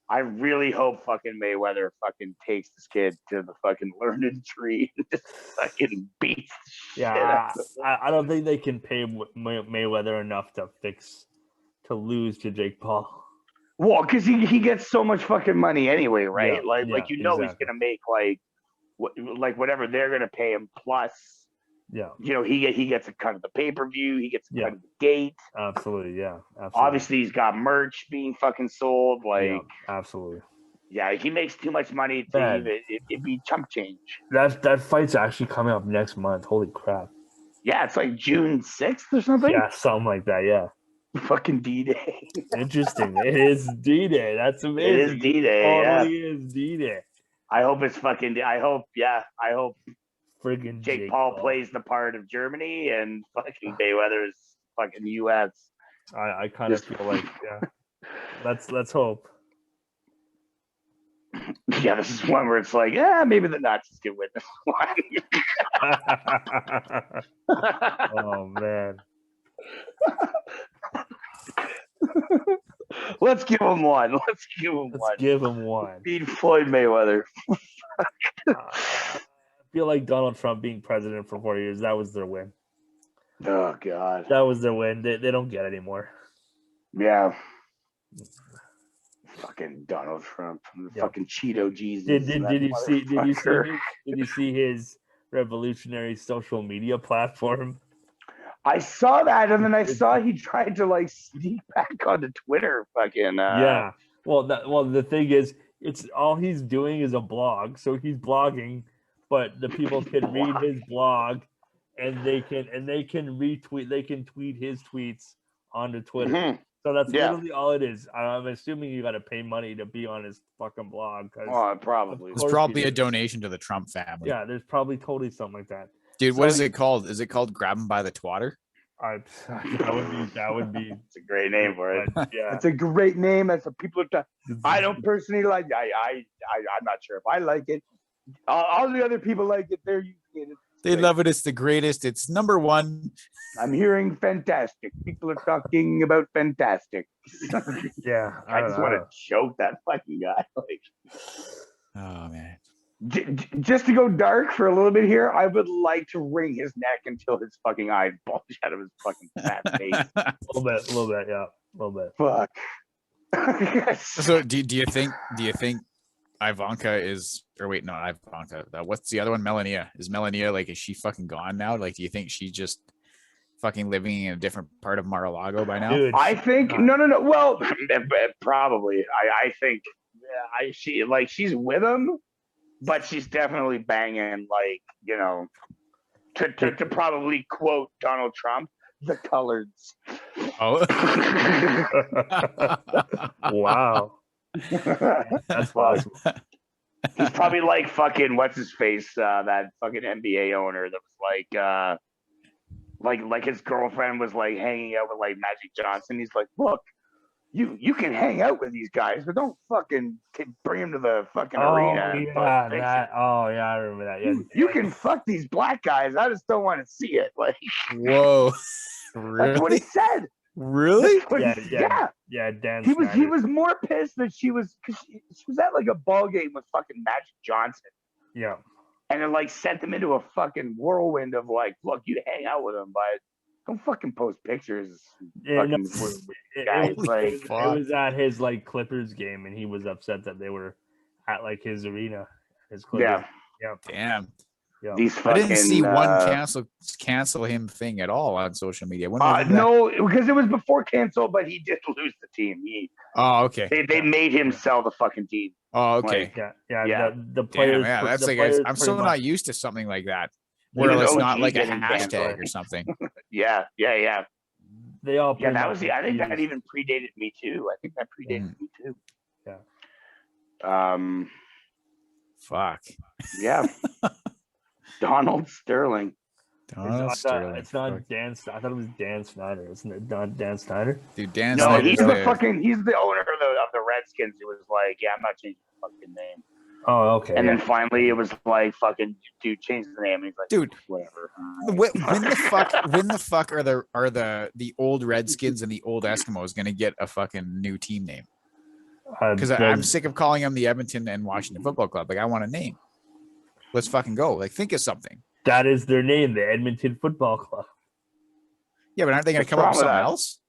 I really hope fucking Mayweather fucking takes this kid to the fucking learned tree and just fucking beats the shit out of him. I don't think they can pay Mayweather enough to lose to Jake Paul. Well, because he gets so much fucking money anyway, right? He's gonna make like whatever they're gonna pay him plus Yeah. You know, he gets a cut of the pay-per-view. He gets a Yeah. cut of the gate. Absolutely. Yeah. Absolutely. Obviously, he's got merch being fucking sold. Like, Yeah. Absolutely. yeah, he makes too much money to Man. even it'd be chump change. That fight's actually coming up next month. Holy crap. Yeah, it's like June 6th or something. Yeah, something like that. Yeah. Fucking D-Day. Interesting. It is D-Day. That's amazing. It is D-Day. Totally is D-Day. I hope it's fucking. I hope Friggin' Jake Paul plays the part of Germany and fucking Mayweather's fucking U.S. I kind of feel like, yeah. Let's hope. Yeah, this is one where it's like, maybe the Nazis can win this one. Oh man. Let's give him one. Let's give him Let's one. give him one. Beat Floyd Mayweather. I feel like Donald Trump being president for 4 years, that was their win. Oh God. That was their win. They don't get any more. Yeah. Fucking Donald Trump. Fucking Cheeto Jesus. Did you see his revolutionary social media platform? I saw that, and then I saw he tried to like sneak back onto Twitter. Fucking yeah. Well, the thing is, it's all he's doing is a blog. So he's blogging, but the people can read his blog, and they can retweet. They can tweet his tweets onto Twitter. Mm-hmm. So that's literally all it is. I'm assuming you got to pay money to be on his fucking blog. Probably. It's probably a donation to the Trump family. Yeah, there's probably totally something like that. Dude, what is it called? Is it called Grab 'em by the Twatter? That would be. It's a great name for it. Yeah, it's a great name. That's what people are. I don't personally like. I'm not sure if I like it. All the other people like it. They're using it. They love it. It's the greatest. It's number one. I'm hearing fantastic. People are talking about fantastic. Yeah, I just want to choke that fucking guy. Like, oh man. Just to go dark for a little bit here, I would like to wring his neck until his fucking eyes bulge out of his fucking fat face. A little bit, yeah, a little bit. Fuck. So do you think Ivanka is, or wait, no, Ivanka. What's the other one? Melania. Is Melania like, is she fucking gone now? Like, do you think she's just fucking living in a different part of Mar-a-Lago by now? Dude, I think no. Well, probably. I think she's with him, but she's definitely banging, like, you know, to probably quote Donald Trump, the coloreds. Oh. Wow. That's possible. He's probably like fucking what's his face, that fucking NBA owner that was like his girlfriend was like hanging out with like Magic Johnson. He's like, look, you can hang out with these guys, but don't fucking bring them to the fucking arena. Yeah, I remember that. Yeah, you can fuck these black guys. I just don't want to see it. Like, whoa, really? That's what he said. Really? Yeah. Dan. He was more pissed that she was at like a ball game with fucking Magic Johnson. Yeah. And it like sent them into a fucking whirlwind of like, look, you hang out with them, but don't fucking post pictures. Yeah, it was at his like Clippers game, and he was upset that they were at like his arena, his Clippers. Yeah. Damn. Yeah. These fucking, I didn't see one cancel him thing at all on social media. No, because it was before cancel, but he did lose the team. Okay. They made him sell the fucking team. Oh, okay. Like, yeah. The players. Damn, that's like I'm so not used to something like that. Where it's not like a hashtag or something. Yeah. They all. Yeah, that was I think that even predated me too. I think that predated me too. Yeah. Fuck. Yeah. Donald Sterling. It's not Dan. I thought it was Dan Snyder. Isn't it Dan Snyder? Dude, Dan No, Snyder. he's the owner of the Redskins. He was like, yeah, I'm not changing the fucking name. Oh, okay. And then finally it was like, fucking dude, change the name. And he's like, dude, whatever. When the fuck are the old Redskins and the old Eskimos gonna get a fucking new team name? Because I'm sick of calling them the Edmonton and Washington Football Club. Like, I want a name. Let's fucking go. Like, think of something. That is their name, the Edmonton Football Club. Yeah, but aren't they going to come up with something else?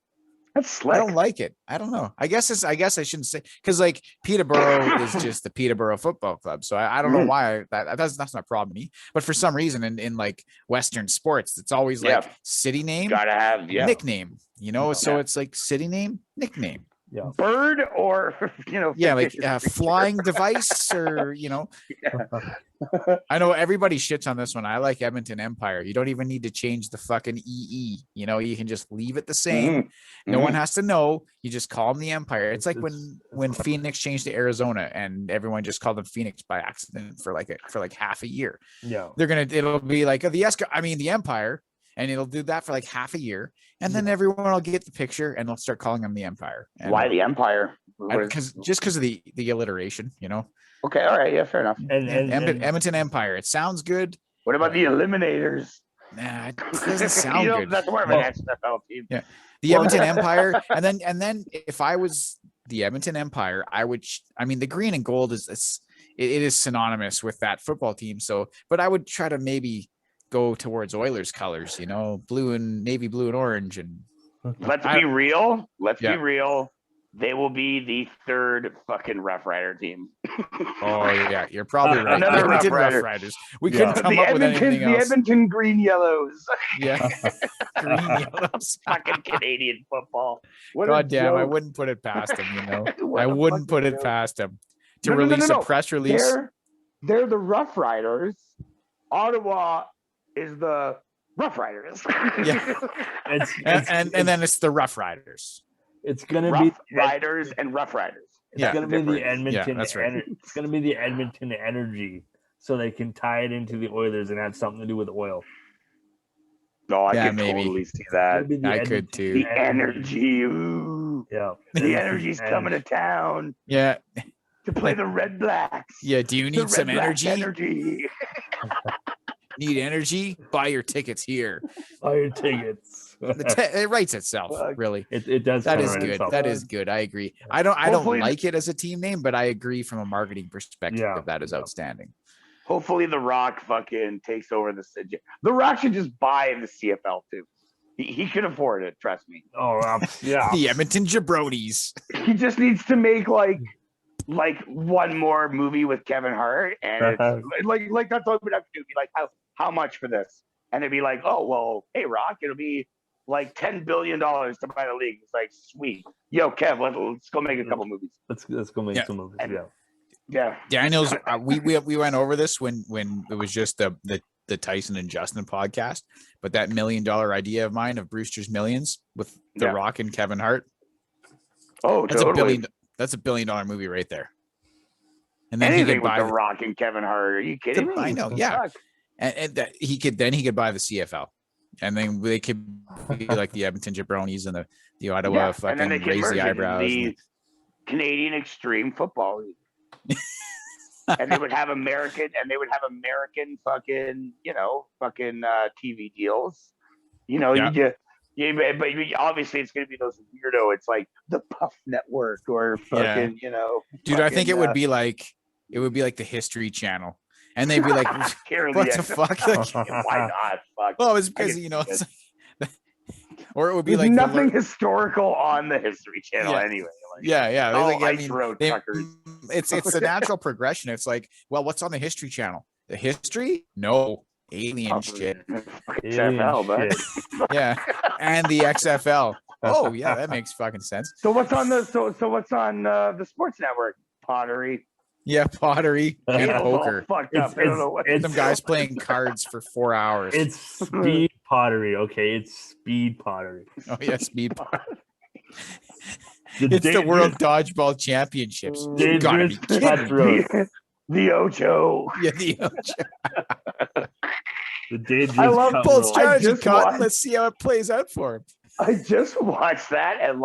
That's slick. I don't like it. I don't know. I guess I shouldn't say, because like Peterborough is just the Peterborough Football Club. So I don't know why that's not a problem to me. But for some reason in like Western sports, it's always like city name, Gotta have nickname, you know? So it's like city name, nickname. Yeah. Bird or, you know, Yeah, like flying device or, you know. I know everybody shits on this one. I like Edmonton Empire. You don't even need to change the fucking EE. You know, you can just leave it the same. No one has to know. You just call them the Empire. It's like when Phoenix changed to Arizona and everyone just called them Phoenix by accident for like half a year. Yeah. It'll be like the Empire, and it'll do that for like half a year. And then everyone will get the picture and they'll start calling them the Empire. And why the Empire? because of the alliteration, you know. Okay, all right, yeah, fair enough. And Edmonton Empire. It sounds good. What about the Eliminators? Nah, it doesn't sound good. That's more of an XFL team. Yeah, the Edmonton Empire, and then if I was the Edmonton Empire, I would. I mean, the green and gold it is synonymous with that football team. So, but I would try to maybe go towards Oilers colors, you know, navy blue and orange. And let's be real. Be real. They will be the third fucking Rough Rider team. Oh yeah, you're probably right. Another Rough Rider. Riders. We couldn't come up with anything else. The Edmonton Green Yellows. Yeah, Green Yellows. Fucking Canadian football. God damn, I wouldn't put it past them. You know, I wouldn't put it past them to release a press release. They're the Rough Riders. Ottawa is the Rough Riders. Yeah, and then it's the Rough Riders. It's gonna Rough Riders and Rough Riders. It's gonna be the Edmonton. Yeah, that's right. It's gonna be the Edmonton Energy, so they can tie it into the Oilers and have something to do with oil. No, I could totally see that. I could too. The energy. Ooh. Yeah. The energy's coming to town. Yeah. To play the Red Blacks. Yeah. Do you need some energy? Need energy? Buy your tickets here. Buy your tickets. It writes itself, really. It does. That is good. Itself. That is good. I agree. I don't like it as a team name, but I agree from a marketing perspective that is outstanding. Hopefully The Rock fucking takes over The Rock should just buy the CFL too. He could afford it, trust me. Oh yeah. The Edmonton Jabronis. He just needs to make like one more movie with Kevin Hart, and it's like that's all we'd have to do. Be like, how much for this? And it'd be like, oh well, hey Rock, it'll be like $10 billion to buy the league. It's like, sweet. Yo, Kev, let's go make a couple movies. Let's go make some movies. Yeah. Daniel's we went over this when it was just the Tyson and Justin podcast, but that $1 million idea of mine of Brewster's Millions with The Rock and Kevin Hart. Oh, totally. That's $1 billion movie right there. And then anything with The Rock and Kevin Hart. Are you kidding me? I know, yeah. And that he could buy the CFL, and then they could be like the Edmonton Jabronis and the Ottawa fucking raise the eyebrows. The Canadian Extreme Football League. And they would have American fucking, TV deals. You know, but obviously it's going to be those weirdo. It's like the Puff Network or fucking, Dude, I think it would be like the History Channel. And they'd be like, what the fuck? Like, why not? Fuck. Well, it's because, it's like, or it would be there's like nothing historical on the History Channel anyway. It's a natural progression. It's like, well, what's on the History Channel? The history? No. Alien shit. XFL, but yeah. And the XFL. Oh yeah, that makes fucking sense. So what's on the the Sports Network? Pottery. Yeah, pottery and poker. Fucked up. I don't know what. Some guys playing cards for 4 hours. It's speed pottery. Okay, it's speed pottery. Oh yeah, speed pottery. It's the World Dodgeball Championships. You gotta be kidding. The Ocho. Yeah, the Ocho. I love both strategy, Cotton. Let's see how it plays out for him. I just watched that, and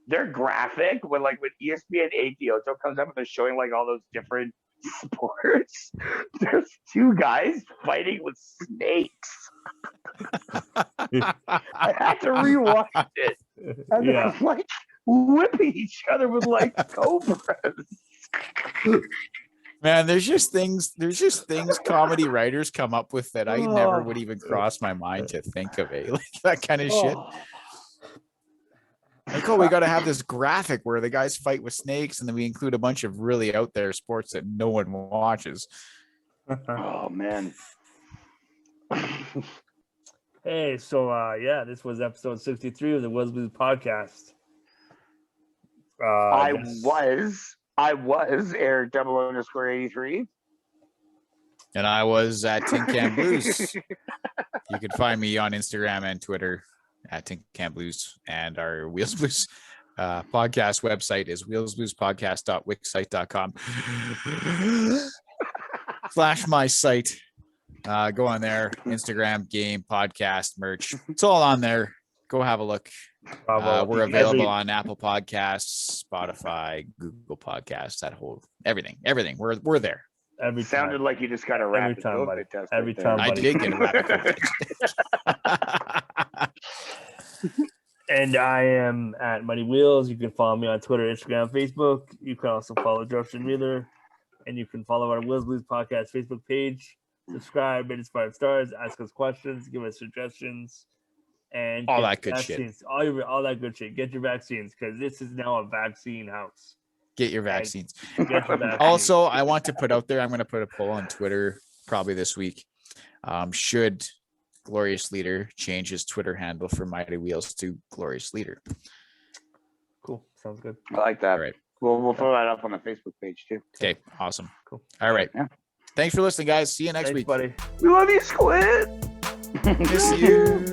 their graphic when ESPN 8 the Ocho comes up and they're showing all those different sports. There's two guys fighting with snakes. I had to rewatch it. And they're whipping each other with cobras. Man, there's just things comedy writers come up with that I never would even cross my mind to think of, like that kind of shit. Like, oh, we got to have this graphic where the guys fight with snakes, and then we include a bunch of really out there sports that no one watches. Oh man. Hey, so yeah, this was episode 63 of the Wheels Blues podcast. I was Eric _83. And I was at Tin Can Blues. You can find me on Instagram and Twitter at Tin Can Blues, and our Wheels Blues podcast website is wheelsbluespodcast.wixsite.com / my site. Go on there. Instagram, game, podcast, merch. It's all on there. Go have a look. We're available on Apple Podcasts, Spotify, Google Podcasts, that whole everything. We're there. Every Sounded like you just got a rapid time, COVID test. every right there. time. I did get a rapid COVID. And I am at Muddy Wheels. You can follow me on Twitter, Instagram, Facebook. You can also follow Justin Wheeler, and you can follow our Wheels Blues podcast Facebook page. Subscribe, rate us 5 stars, ask us questions, give us suggestions, and All get that good vaccines. shit. All that good shit. Get your vaccines, because this is now a vaccine house. Get your vaccines. Get your vaccines. Also, I want to put out there, I'm going to put a poll on Twitter probably this week. Should Glorious Leader change his Twitter handle from Mighty Wheels to Glorious Leader? Cool. Sounds good. I like that. All right. We'll throw that up on the Facebook page too. Okay. Awesome. Cool. All right. Yeah. Thanks for listening, guys. See you next Thanks, week. buddy. We love you, Squid. Miss you.